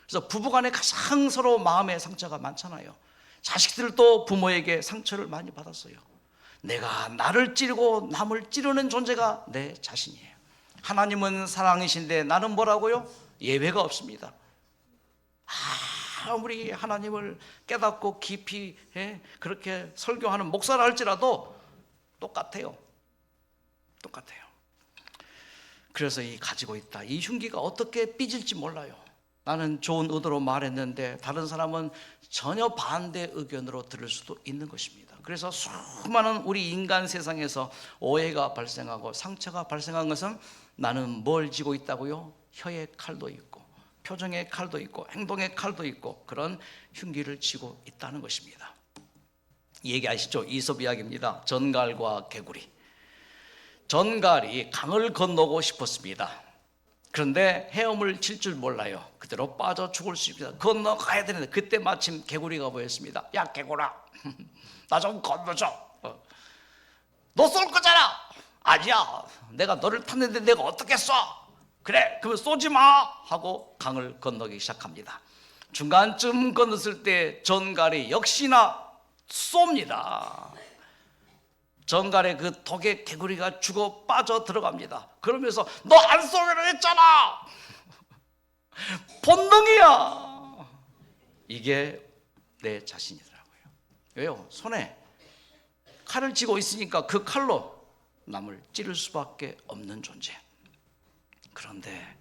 그래서 부부간에 가장 서로 마음의 상처가 많잖아요. 자식들도 부모에게 상처를 많이 받았어요. 내가 나를 찌르고 남을 찌르는 존재가 내 자신이에요. 하나님은 사랑이신데 나는 뭐라고요? 예외가 없습니다. 아무리 하나님을 깨닫고 깊이 그렇게 설교하는 목사라 할지라도 똑같아요. 똑같아요. 그래서 이 가지고 있다, 이 흉기가 어떻게 삐질지 몰라요. 나는 좋은 의도로 말했는데 다른 사람은 전혀 반대 의견으로 들을 수도 있는 것입니다. 그래서 수많은 우리 인간 세상에서 오해가 발생하고 상처가 발생한 것은 나는 뭘 쥐고 있다고요? 혀의 칼도 있고 표정의 칼도 있고 행동의 칼도 있고 그런 흉기를 쥐고 있다는 것입니다. 이 얘기 아시죠? 이솝 이야기입니다. 전갈과 개구리. 전갈이 강을 건너고 싶었습니다. 그런데 헤엄을 칠 줄 몰라요. 그대로 빠져 죽을 수 있습니다. 건너가야 되는데 그때 마침 개구리가 보였습니다. 야 개구라, 나 좀 건너줘. 너 쏠 거잖아. 아니야, 내가 너를 탔는데 내가 어떻게 쏴? 그래, 그러면 쏘지 마 하고 강을 건너기 시작합니다. 중간쯤 건넜을 때 전갈이 역시나 쏩니다. 전갈의 그 독에 개구리가 죽어 빠져 들어갑니다. 그러면서 너 안 쏘기로 했잖아. 본능이야. 이게 내 자신이더라고요. 왜요? 손에 칼을 쥐고 있으니까 그 칼로 남을 찌를 수밖에 없는 존재. 그런데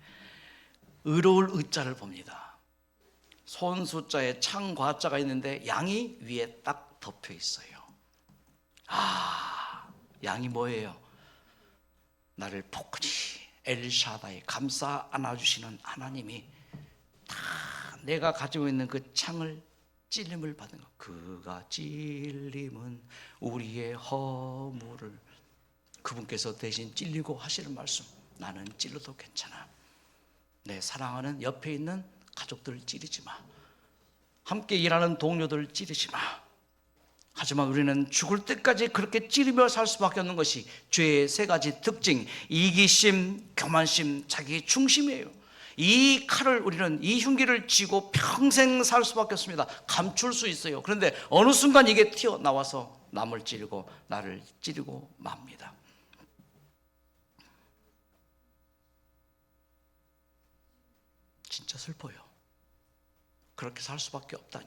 의로울 의자를 봅니다. 손수자에 창과자가 있는데 양이 위에 딱 덮여 있어요. 양이 뭐예요? 나를 포크니 엘샤다이 감싸 안아주시는 하나님이 다 내가 가지고 있는 그 창을 찔림을 받은 것. 그가 찔림은 우리의 허물을, 그분께서 대신 찔리고 하시는 말씀. 나는 찔러도 괜찮아. 내 사랑하는 옆에 있는 가족들을 찌르지 마. 함께 일하는 동료들을 찌르지 마. 하지만 우리는 죽을 때까지 그렇게 찌르며 살 수밖에 없는 것이 죄의 세 가지 특징, 이기심, 교만심, 자기 중심이에요. 이 칼을 우리는, 이 흉기를 쥐고 평생 살 수밖에 없습니다. 감출 수 있어요. 그런데 어느 순간 이게 튀어나와서 남을 찌르고 나를 찌르고 맙니다. 진짜 슬퍼요. 그렇게 살 수밖에 없다니.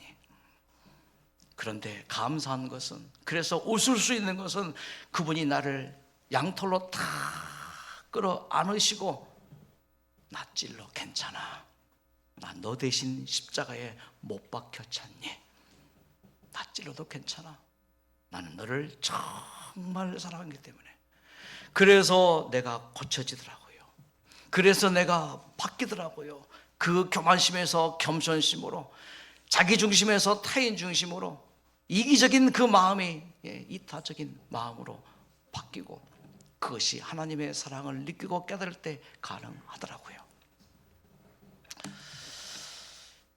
그런데 감사한 것은, 그래서 웃을 수 있는 것은 그분이 나를 양털로 다 끌어 안으시고 나 찔러 괜찮아. 나 너 대신 십자가에 못 박혔잖니. 나 찔러도 괜찮아. 나는 너를 정말 사랑하기 때문에. 그래서 내가 고쳐지더라고요. 그래서 내가 바뀌더라고요. 그 교만심에서 겸손심으로, 자기 중심에서 타인 중심으로, 이기적인 그 마음이 이타적인 마음으로 바뀌고, 그것이 하나님의 사랑을 느끼고 깨달을 때 가능하더라고요.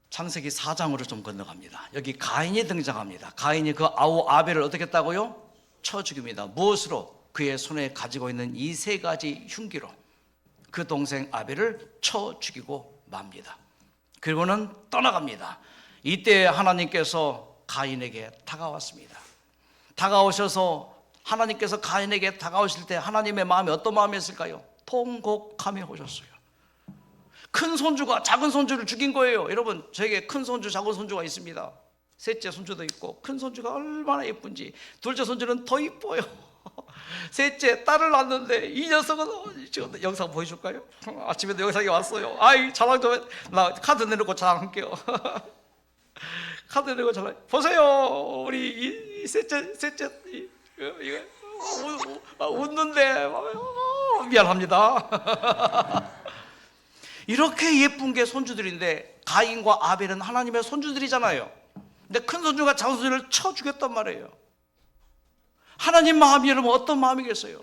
창세기 4장으로 좀 건너갑니다. 여기 가인이 등장합니다. 가인이 그 아우 아벨을 어떻게 했다고요? 쳐 죽입니다. 무엇으로? 그의 손에 가지고 있는 이 세 가지 흉기로 그 동생 아벨을 쳐 죽이고 맙니다. 그리고는 떠나갑니다. 이때 하나님께서 가인에게 다가왔습니다. 다가오셔서 하나님께서 가인에게 다가오실 때 하나님의 마음이 어떤 마음이었을까요? 통곡하며 오셨어요. 큰 손주가 작은 손주를 죽인 거예요. 여러분, 저에게 큰 손주, 작은 손주가 있습니다. 셋째 손주도 있고, 큰 손주가 얼마나 예쁜지, 둘째 손주는 더 이뻐요. 셋째 딸을 낳았는데 이 녀석은 지금 영상 보여줄까요? 아침에도 영상이 왔어요. 아이, 자랑 좀, 나 카드 내놓고 자랑할게요. 카드 내놓고 자랑. 보세요, 우리 이 셋째 이거 웃는데 미안합니다. 이렇게 예쁜 게 손주들인데, 가인과 아벨은 하나님의 손주들이잖아요. 근데 큰 손주가 작은 손주를 쳐 죽였단 말이에요. 하나님 마음이 여러분 어떤 마음이겠어요?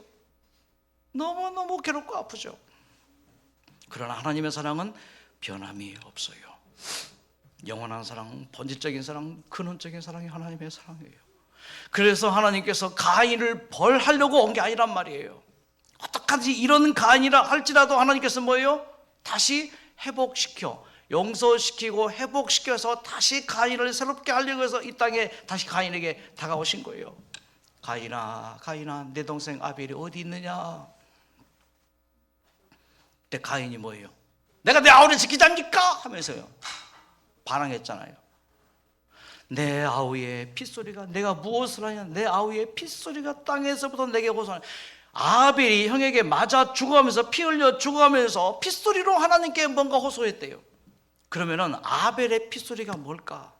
너무너무 괴롭고 아프죠. 그러나 하나님의 사랑은 변함이 없어요. 영원한 사랑, 본질적인 사랑, 근원적인 사랑이 하나님의 사랑이에요. 그래서 하나님께서 가인을 벌하려고 온 게 아니란 말이에요. 어떡하지 이런 가인이라 할지라도 하나님께서 뭐예요? 다시 회복시켜, 용서시키고 회복시켜서 다시 가인을 새롭게 하려고 해서 이 땅에 다시 가인에게 다가오신 거예요. 가인아, 가인아, 내 동생 아벨이 어디 있느냐? 그때 가인이 뭐예요? 내가 내 아우를 지키지 않니까? 하면서요 반항했잖아요. 내 아우의 핏소리가, 내가 무엇을 하냐? 내 아우의 핏소리가 땅에서부터 내게 호소하냐. 아벨이 형에게 맞아 죽어가면서, 피 흘려 죽어가면서 핏소리로 하나님께 뭔가 호소했대요. 그러면은 아벨의 핏소리가 뭘까?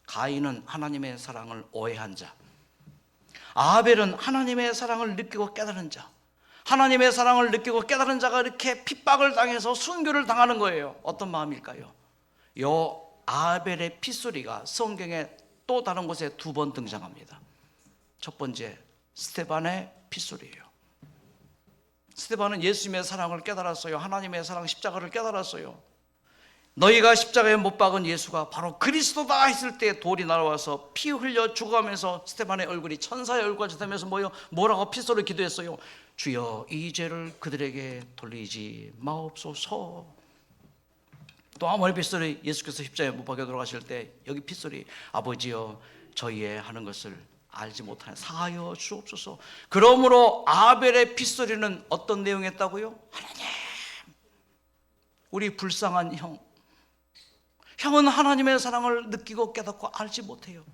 가인은 하나님의 사랑을 오해한 자, 아벨은 하나님의 사랑을 느끼고 깨달은 자. 하나님의 사랑을 느끼고 깨달은 자가 이렇게 핍박을 당해서 순교를 당하는 거예요. 어떤 마음일까요? 요 아벨의 핏소리가 성경에 또 다른 곳에 두 번 등장합니다. 첫 번째, 스데반의 핏소리예요. 스데반은 예수님의 사랑을 깨달았어요. 하나님의 사랑, 십자가를 깨달았어요. 너희가 십자가에 못 박은 예수가 바로 그리스도다 했을 때 돌이 날아와서 피 흘려 죽어가면서 스데반의 얼굴이 천사의 얼굴같이 되면서 뭐라고 핏소리 기도했어요? 주여, 이 죄를 그들에게 돌리지 마옵소서. 또 한 번의 핏소리, 예수께서 십자가에 못 박혀 돌아가실 때 여기 핏소리, 아버지여 저희의 하는 것을 알지 못하는 사하여 주옵소서. 그러므로 아벨의 핏소리는 어떤 내용이었다고요? 하나님, 우리 불쌍한 형은 하나님의 사랑을 느끼고 깨닫고 알지 못해요.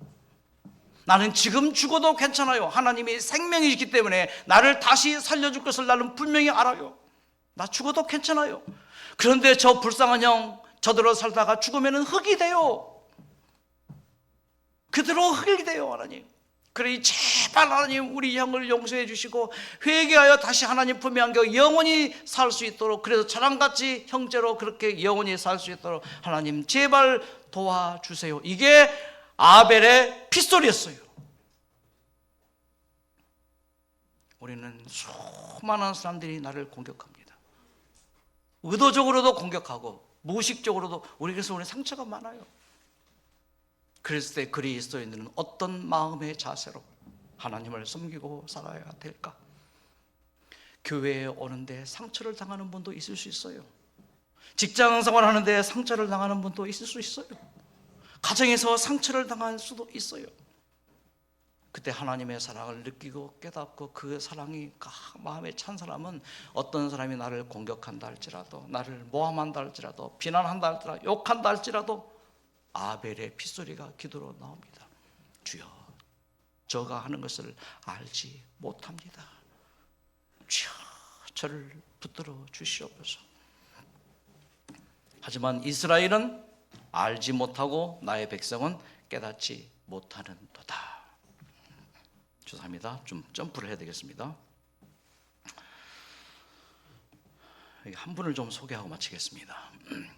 나는 지금 죽어도 괜찮아요. 하나님이 생명이시기 때문에 나를 다시 살려줄 것을 나는 분명히 알아요. 나 죽어도 괜찮아요. 그런데 저 불쌍한 형, 저대로 살다가 죽으면 흙이 돼요. 그대로 흙이 돼요. 하나님, 그러니 제발 하나님 우리 형을 용서해 주시고 회개하여 다시 하나님 품에 안겨 영원히 살 수 있도록, 그래서 저랑같이 형제로 그렇게 영원히 살 수 있도록 하나님 제발 도와주세요. 이게 아벨의 핏소리였어요. 우리는 수많은 사람들이 나를 공격합니다. 의도적으로도 공격하고 무의식적으로도. 그래서 우리 상처가 많아요. 그랬을 때 그리스도인들은 어떤 마음의 자세로 하나님을 섬기고 살아야 될까? 교회에 오는데 상처를 당하는 분도 있을 수 있어요. 직장 생활하는데 상처를 당하는 분도 있을 수 있어요. 가정에서 상처를 당할 수도 있어요. 그때 하나님의 사랑을 느끼고 깨닫고 그 사랑이 마음에 찬 사람은 어떤 사람이 나를 공격한다 할지라도, 나를 모함한다 할지라도, 비난한다 할지라도, 욕한다 할지라도 아벨의 핏소리가 기도로 나옵니다. 주여, 저가 하는 것을 알지 못합니다. 주여, 저를 붙들어 주시옵소서. 하지만 이스라엘은 알지 못하고 나의 백성은 깨닫지 못하는도다. 죄송합니다. 좀 점프를 해야 되겠습니다. 한 분을 좀 소개하고 마치겠습니다.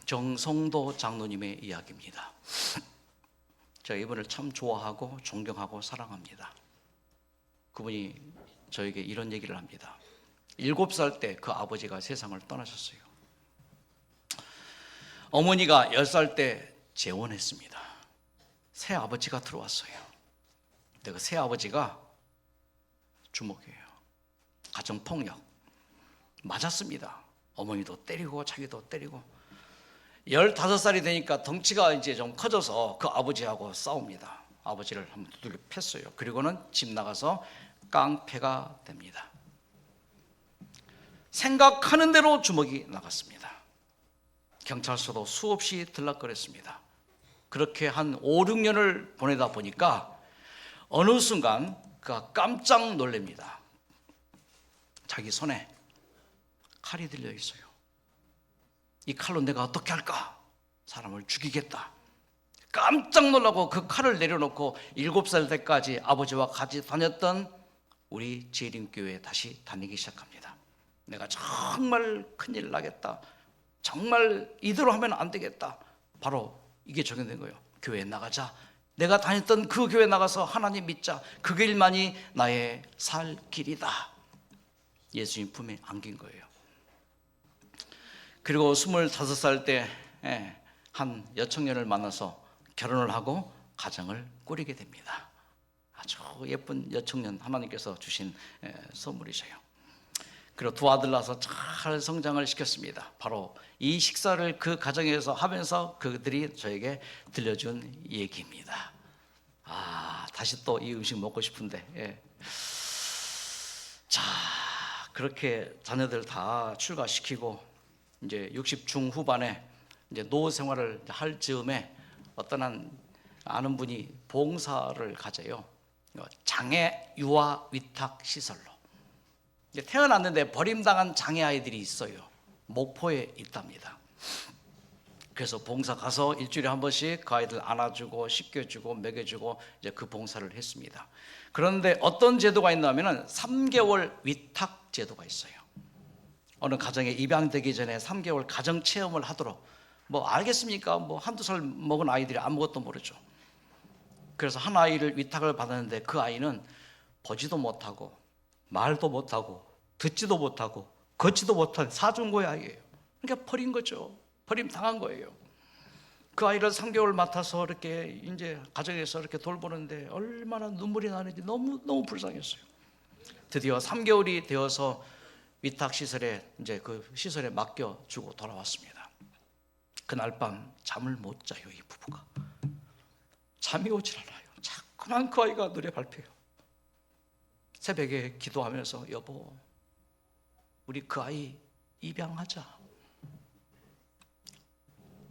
정성도 장로님의 이야기입니다. 제가 이분을 참 좋아하고 존경하고 사랑합니다. 그분이 저에게 이런 얘기를 합니다. 7살 때 그 아버지가 세상을 떠나셨어요. 어머니가 10살 때 재혼했습니다. 새 아버지가 들어왔어요. 근데 그 새 아버지가 주먹이에요. 가정폭력 맞았습니다. 어머니도 때리고 자기도 때리고. 15살이 되니까 덩치가 이제 좀 커져서 그 아버지하고 싸웁니다. 아버지를 한번 두들겨 팼어요. 그리고는 집 나가서 깡패가 됩니다. 생각하는 대로 주먹이 나갔습니다. 경찰서도 수없이 들락거렸습니다. 그렇게 한 5, 6년을 보내다 보니까 어느 순간 그가 깜짝 놀랍니다. 자기 손에 칼이 들려 있어요. 이 칼로 내가 어떻게 할까? 사람을 죽이겠다. 깜짝 놀라고 그 칼을 내려놓고 7살 때까지 아버지와 같이 다녔던 우리 재림교회에 다시 다니기 시작합니다. 내가 정말 큰일 나겠다. 정말 이대로 하면 안 되겠다. 바로 이게 적용된 거예요. 교회에 나가자. 내가 다녔던 그 교회에 나가서 하나님 믿자. 그 길만이 나의 살 길이다. 예수님 품에 안긴 거예요. 그리고 25살 때 한 여청년을 만나서 결혼을 하고 가정을 꾸리게 됩니다. 아주 예쁜 여청년 하나님께서 주신 선물이셔요. 그리고 두 아들 낳아서 잘 성장을 시켰습니다. 바로 이 식사를 그 가정에서 하면서 그들이 저에게 들려준 얘기입니다. 다시 또 이 음식 먹고 싶은데. 자, 그렇게 자녀들 다 출가시키고 이제 60 중후반에 이제 노후 생활을 할 즈음에 어떤 아는 분이 봉사를 가져요. 장애 유아 위탁 시설로. 태어났는데 버림당한 장애 아이들이 있어요. 목포에 있답니다. 그래서 봉사 가서 일주일에 한 번씩 그 아이들 안아주고 씻겨주고 먹여주고 이제 그 봉사를 했습니다. 그런데 어떤 제도가 있냐면은 3개월 위탁 제도가 있어요. 어느 가정에 입양되기 전에 3개월 가정 체험을 하도록. 뭐 알겠습니까? 뭐 한두 살 먹은 아이들이 아무것도 모르죠. 그래서 한 아이를 위탁을 받았는데 그 아이는 보지도 못하고 말도 못하고 듣지도 못하고 걷지도 못한 사중고의 아이예요. 그러니까 버린 거죠. 버림 당한 거예요. 그 아이를 3개월 맡아서 이렇게 이제 가정에서 이렇게 돌보는데 얼마나 눈물이 나는지 너무 불쌍했어요. 드디어 3개월이 되어서 위탁 시설에 이제 그 시설에 맡겨주고 돌아왔습니다. 그날 밤 잠을 못 자요. 이 부부가 잠이 오질 않아요. 자꾸만 그 아이가 노래 밟혀요. 새벽에 기도하면서 여보, 우리 그 아이 입양하자.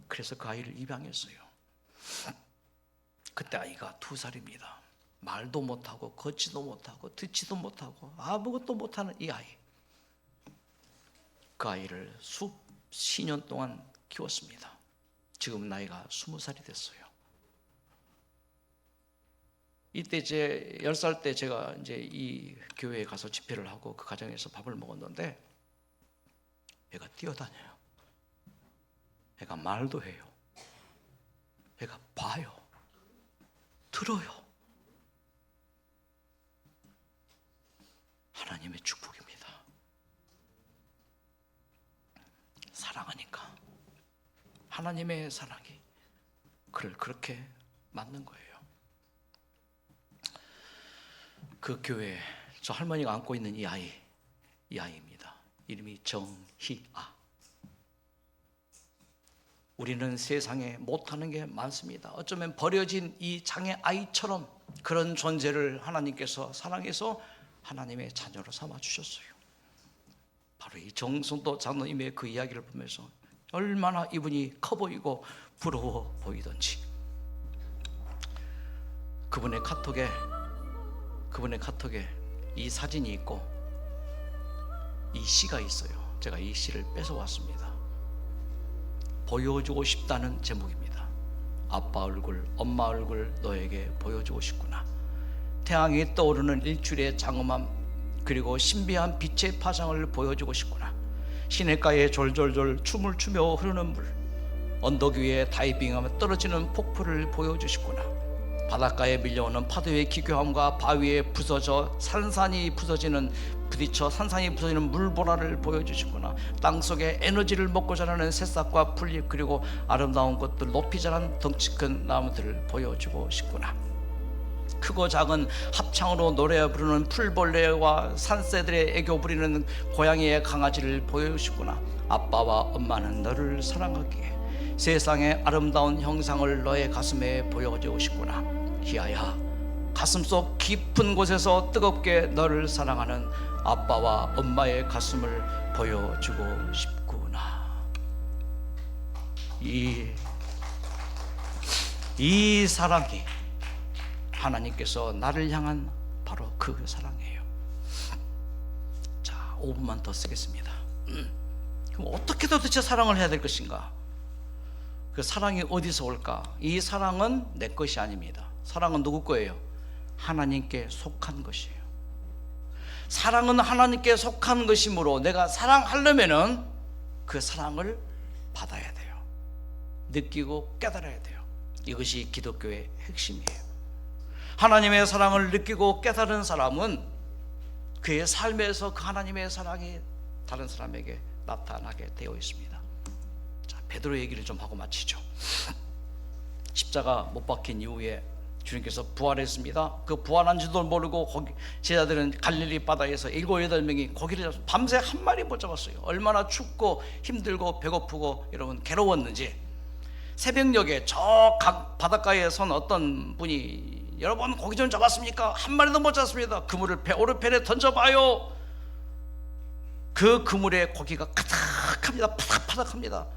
그래서 그 아이를 입양했어요. 그때 아이가 2살입니다. 말도 못하고 걷지도 못하고 듣지도 못하고 아무것도 못하는 이 아이. 그 아이를 수십 년 동안 키웠습니다. 지금 나이가 20살이 됐어요. 이때 제 10살 때 제가 이제 이 교회에 가서 집회를 하고 그 가정에서 밥을 먹었는데 애가 뛰어다녀요. 애가 말도 해요. 애가 봐요. 들어요. 하나님의 축복입니다. 사랑하니까 하나님의 사랑이 그를 그렇게 만든 거예요. 그 교회에 저 할머니가 안고 있는 이 아이입니다. 이름이 정희아. 우리는 세상에 못하는 게 많습니다. 어쩌면 버려진 이 장애 아이처럼 그런 존재를 하나님께서 사랑해서 하나님의 자녀로 삼아 주셨어요. 바로 이 정성도 장로님의 그 이야기를 보면서 얼마나 이분이 커 보이고 부러워 보이던지. 그분의 카톡에 이 사진이 있고 이 시가 있어요. 제가 이 시를 뺏어왔습니다. 보여주고 싶다는 제목입니다. 아빠 얼굴, 엄마 얼굴 너에게 보여주고 싶구나. 태양이 떠오르는 일출의 장엄함, 그리고 신비한 빛의 파장을 보여주고 싶구나. 시냇가에 졸졸졸 춤을 추며 흐르는 물, 언덕 위에 다이빙하며 떨어지는 폭포를 보여주시구나. 바닷가에 밀려오는 파도의 기교함과 바위에 부서져 산산이 부서지는 물보라를 보여주시구나. 땅속에 에너지를 먹고 자라는 새싹과 풀잎, 그리고 아름다운 것들, 높이 자란 덩치 큰 나무들을 보여주고 싶구나. 크고 작은 합창으로 노래 부르는 풀벌레와 산새들의 애교 부리는 고양이의 강아지를 보여주시구나. 아빠와 엄마는 너를 사랑하기에 세상의 아름다운 형상을 너의 가슴에 보여주고 싶구나. 희아야, 가슴속 깊은 곳에서 뜨겁게 너를 사랑하는 아빠와 엄마의 가슴을 보여주고 싶구나. 이 사랑이 하나님께서 나를 향한 바로 그 사랑이에요. 자, 5분만 더 쓰겠습니다. 그럼 어떻게 도대체 사랑을 해야 될 것인가? 그 사랑이 어디서 올까? 이 사랑은 내 것이 아닙니다. 사랑은 누구 거예요? 하나님께 속한 것이에요. 사랑은 하나님께 속한 것이므로 내가 사랑하려면은 그 사랑을 받아야 돼요. 느끼고 깨달아야 돼요. 이것이 기독교의 핵심이에요. 하나님의 사랑을 느끼고 깨달은 사람은 그의 삶에서 그 하나님의 사랑이 다른 사람에게 나타나게 되어 있습니다. 자, 베드로 얘기를 좀 하고 마치죠. 십자가 못 박힌 이후에 주님께서 부활했습니다. 그 부활한 줄도 모르고 거기 제자들은 갈릴리 바다에서 7, 8명이 고기를 밤새 한 마리 못 잡았어요. 얼마나 춥고 힘들고 배고프고 여러분 괴로웠는지. 새벽녘에 저 바닷가에 선 어떤 분이 여러분 고기 좀 잡았습니까? 한 마리도 못 잡습니다. 그물을 오른편에 던져봐요. 그 그물에 고기가 가득합니다. 파닥파닥합니다.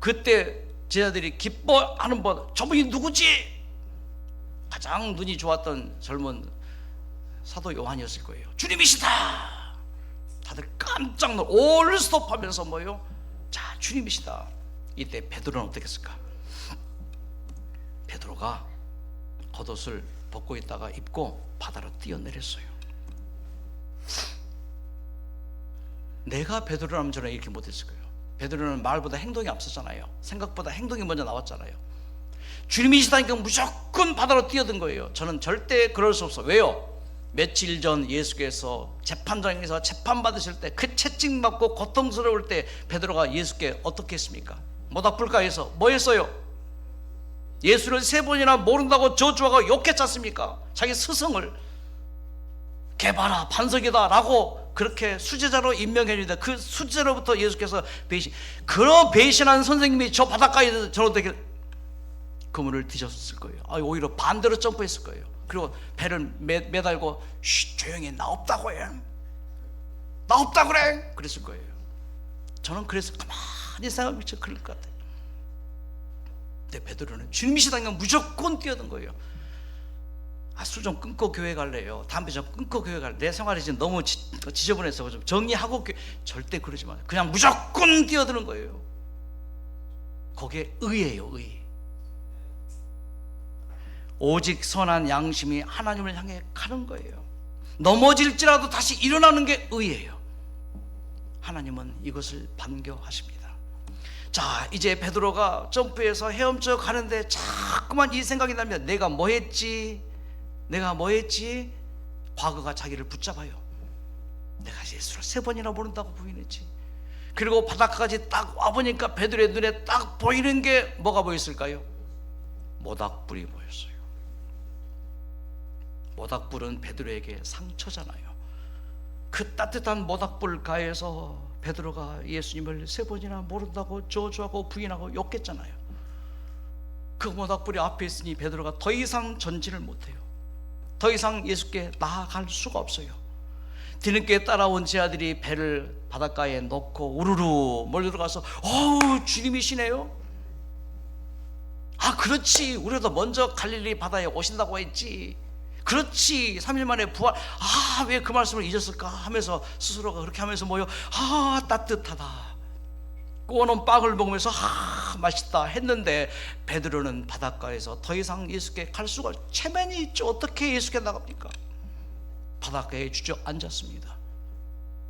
그때 제자들이 기뻐하는 법, 저분이 누구지? 가장 눈이 좋았던 젊은 사도 요한이었을 거예요. 주님이시다. 다들 깜짝 놀라 올스톱하면서 뭐요? 자, 주님이시다. 이때 베드로는 어떻게 했을까? 베드로가 겉옷을 벗고 있다가 입고 바다로 뛰어내렸어요. 내가 베드로라면 저는 이렇게 못했을 거예요. 베드로는 말보다 행동이 앞섰잖아요. 생각보다 행동이 먼저 나왔잖아요. 주님이시다니까 무조건 바다로 뛰어든 거예요. 저는 절대 그럴 수 없어. 왜요? 며칠 전 예수께서 재판장에서 재판받으실 때 그 채찍맞고 고통스러울 때 베드로가 예수께 어떻게 했습니까? 모닥불가에서 뭐 했어요? 예수를 3번이나 모른다고 저주하고 욕했지 않습니까? 자기 스승을 개봐라 반석이다 라고 그렇게 수제자로 임명해주는데 그 수제로부터 예수께서 그런 배신한 선생님이 저 바닷가에 저렇게 그물을 뒤졌을 거예요. 오히려 반대로 점프했을 거예요. 그리고 배를 매달고 조용히 나 없다고 해, 나 없다고 그래 그랬을 거예요. 저는 그래서 가만히 생각해보면 그럴 것 같아요. 근데 베드로는 주님이시다니까 무조건 뛰어든 거예요. 술 좀 끊고 교회 갈래요. 담배 좀 끊고 교회 갈래. 내 생활이 지금 너무 지저분해서 좀 정리하고 절대 그러지 마요. 그냥 무조건 뛰어드는 거예요. 그게 의예요. 의. 오직 선한 양심이 하나님을 향해 가는 거예요. 넘어질지라도 다시 일어나는 게 의예요. 하나님은 이것을 반겨하십니다. 자, 이제 베드로가 점프해서 헤엄쳐 가는데 자꾸만 이 생각이 납니다. 내가 뭐 했지? 과거가 자기를 붙잡아요. 내가 예수를 3번이나 모른다고 부인했지. 그리고 바닷가까지 딱 와보니까 베드로의 눈에 딱 보이는 게 뭐가 보였을까요? 모닥불이 보였어요. 모닥불은 베드로에게 상처잖아요. 그 따뜻한 모닥불 가에서 베드로가 예수님을 3번이나 모른다고 저주하고 부인하고 욕했잖아요. 그 모닥불이 앞에 있으니 베드로가 더 이상 전진을 못해요. 더 이상 예수께 나아갈 수가 없어요. 뒤늦게 따라온 제자들이 배를 바닷가에 놓고 우르르 몰려들어가서 주님이시네요. 그렇지, 우리도 먼저 갈릴리 바다에 오신다고 했지. 그렇지, 3일 만에 부활. 왜 그 말씀을 잊었을까 하면서 스스로가 그렇게 하면서 따뜻하다. 구워놓은 빵을 먹으면서 맛있다 했는데 베드로는 바닷가에서 더 이상 예수께 갈 수가 체면이 있죠. 어떻게 예수께 나갑니까? 바닷가에 주저앉았습니다.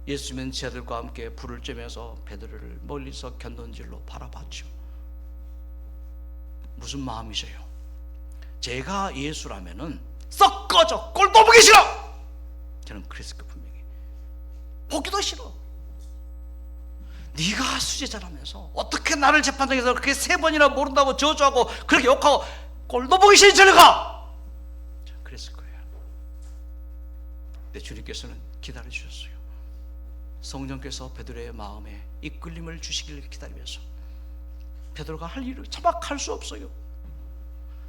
예수님은 제자들과 함께 불을 쬐면서 베드로를 멀리서 견돈질로 바라봤죠. 무슨 마음이세요? 제가 예수라면은 썩 꺼져, 꼴도 보기 싫어. 저는 그랬을 거 분명히. 보기도 싫어. 네가 수제자라면서 어떻게 나를 재판장에서 그렇게 3번이나 모른다고 저주하고 그렇게 욕하고 꼴도 보기 싫어. 저리 가. 저는 그랬을 거예요. 근데 주님께서는 기다려 주셨어요. 성령께서 베드로의 마음에 이끌림을 주시기를 기다리면서 베드로가 할 일을 차박할 수 없어요.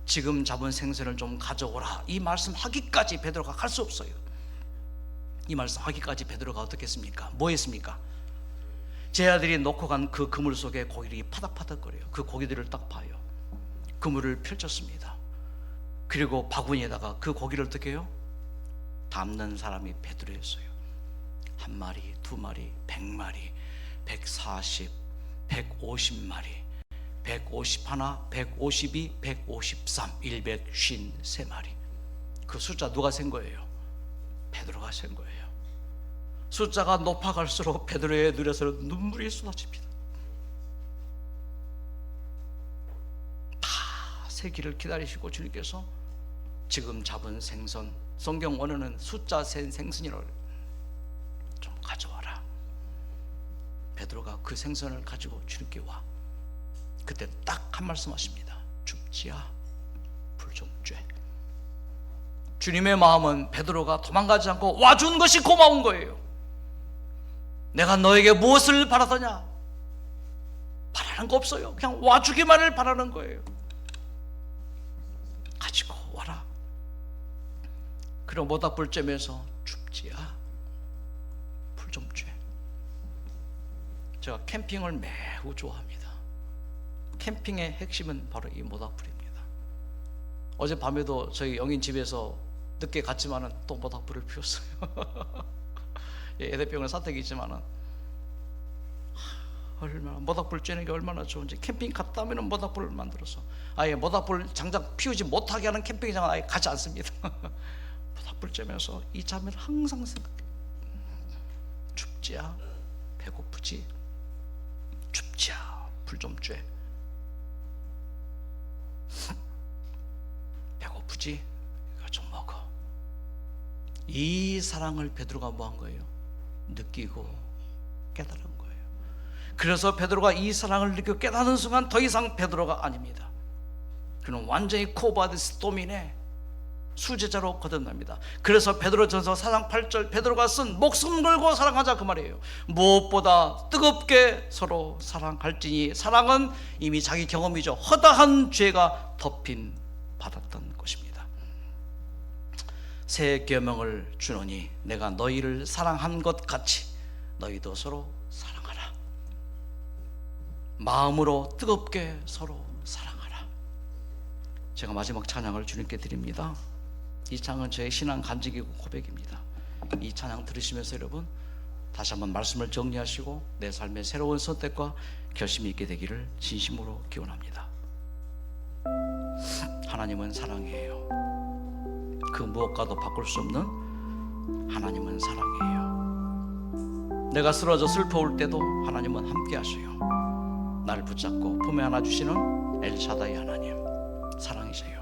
지금 잡은 생선을 좀 가져오라, 이 말씀하기까지 베드로가 갈 수 없어요. 이 말씀하기까지 베드로가 어떻게 했습니까? 뭐 했습니까? 제 아들이 놓고 간 그 그물 속에 고기들이 파닥파닥거려요. 그 고기들을 딱 봐요. 그물을 펼쳤습니다. 그리고 바구니에다가 그 고기를 어떻게 해요? 담는 사람이 베드로였어요. 한 마리, 두 마리, 100마리, 140, 150마리, 151, 152, 153, 153마리. 그 숫자 누가 센 거예요? 베드로가 센 거예요. 숫자가 높아갈수록 베드로의 눈에서 눈물이 쏟아집니다. 다 세기를 기다리시고 주님께서 지금 잡은 생선, 성경 원어는 숫자 센 생선이라고, 좀 가져와라. 베드로가 그 생선을 가지고 주님께 와. 그때 딱 한 말씀 하십니다. 줍지야, 불 좀 쬐. 주님의 마음은 베드로가 도망가지 않고 와준 것이 고마운 거예요. 내가 너에게 무엇을 바라더냐? 바라는 거 없어요. 그냥 와주기만을 바라는 거예요. 가지고 와라. 그리고 모닥불 쬐면서 줍지야, 불 좀 쬐. 제가 캠핑을 매우 좋아합니다. 캠핑의 핵심은 바로 이 모닥불입니다. 어젯밤에도 저희 영인 집에서 늦게 갔지만은 또 모닥불을 피웠어요. 애대병은 사택이 있지만은 얼마나 모닥불 쬐는 게 얼마나 좋은지. 캠핑 갔다 오면은 모닥불을 만들어서 아예 모닥불 장작 피우지 못하게 하는 캠핑장은 아예 가지 않습니다. 모닥불 쬐면서 이 장면을 항상 생각해요. 춥지야, 배고프지? 춥지야, 불 좀 쬐. 배고프지? 이거 좀 먹어. 이 사랑을 베드로가 뭐 한 거예요? 느끼고 깨달은 거예요. 그래서 베드로가 이 사랑을 느끼고 깨닫는 순간 더 이상 베드로가 아닙니다. 그는 완전히 코바디스 도민의 수제자로 거듭납니다. 그래서 베드로전서 4장 8절 베드로가 쓴 목숨 걸고 사랑하자 그 말이에요. 무엇보다 뜨겁게 서로 사랑할지니 사랑은 이미 자기 경험이죠. 허다한 죄가 덮임 받았던 것입니다. 새 계명을 주노니 내가 너희를 사랑한 것 같이 너희도 서로 사랑하라. 마음으로 뜨겁게 서로 사랑하라. 제가 마지막 찬양을 주님께 드립니다. 이 찬양은 저의 신앙 간직이고 고백입니다. 이 찬양 들으시면서 여러분 다시 한번 말씀을 정리하시고 내 삶의 새로운 선택과 결심이 있게 되기를 진심으로 기원합니다. 하나님은 사랑이에요. 그 무엇과도 바꿀 수 없는 하나님은 사랑이에요. 내가 쓰러져 슬퍼올 때도 하나님은 함께 하세요. 나를 붙잡고 품에 안아주시는 엘샤다이 하나님 사랑이세요.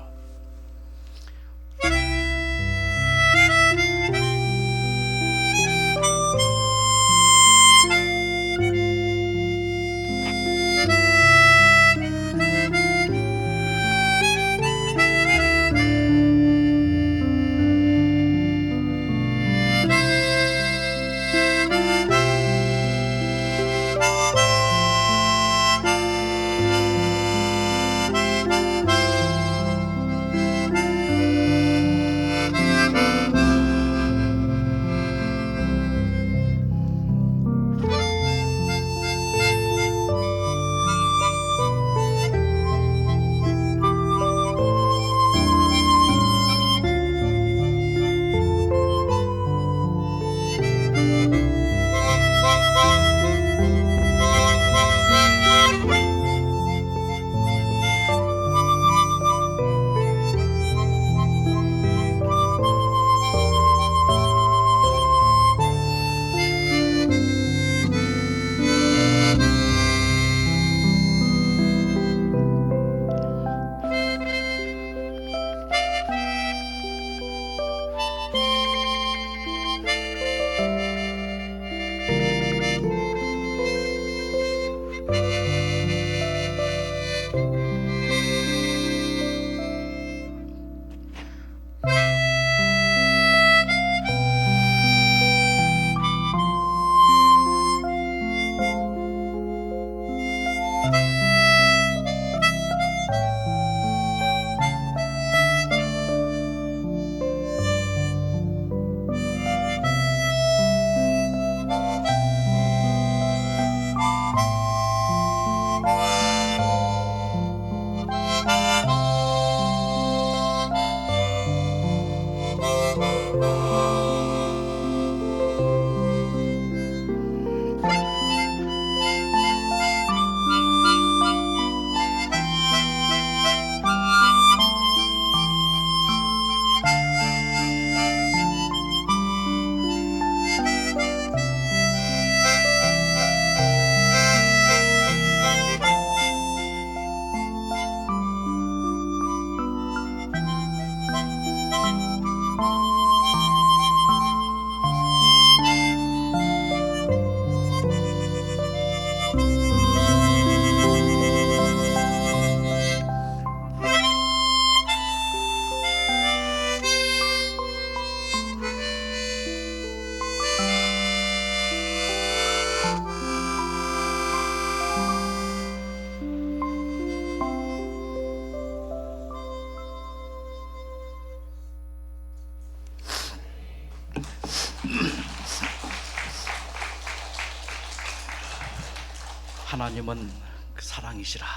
하나님은 그 사랑이시라.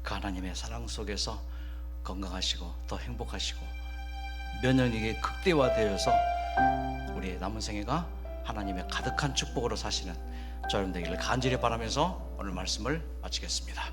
그 하나님의 사랑 속에서 건강하시고 더 행복하시고 면역력이 극대화되어서 우리의 남은 생애가 하나님의 가득한 축복으로 사시는 저 여러분 되기를 간절히 바라면서 오늘 말씀을 마치겠습니다.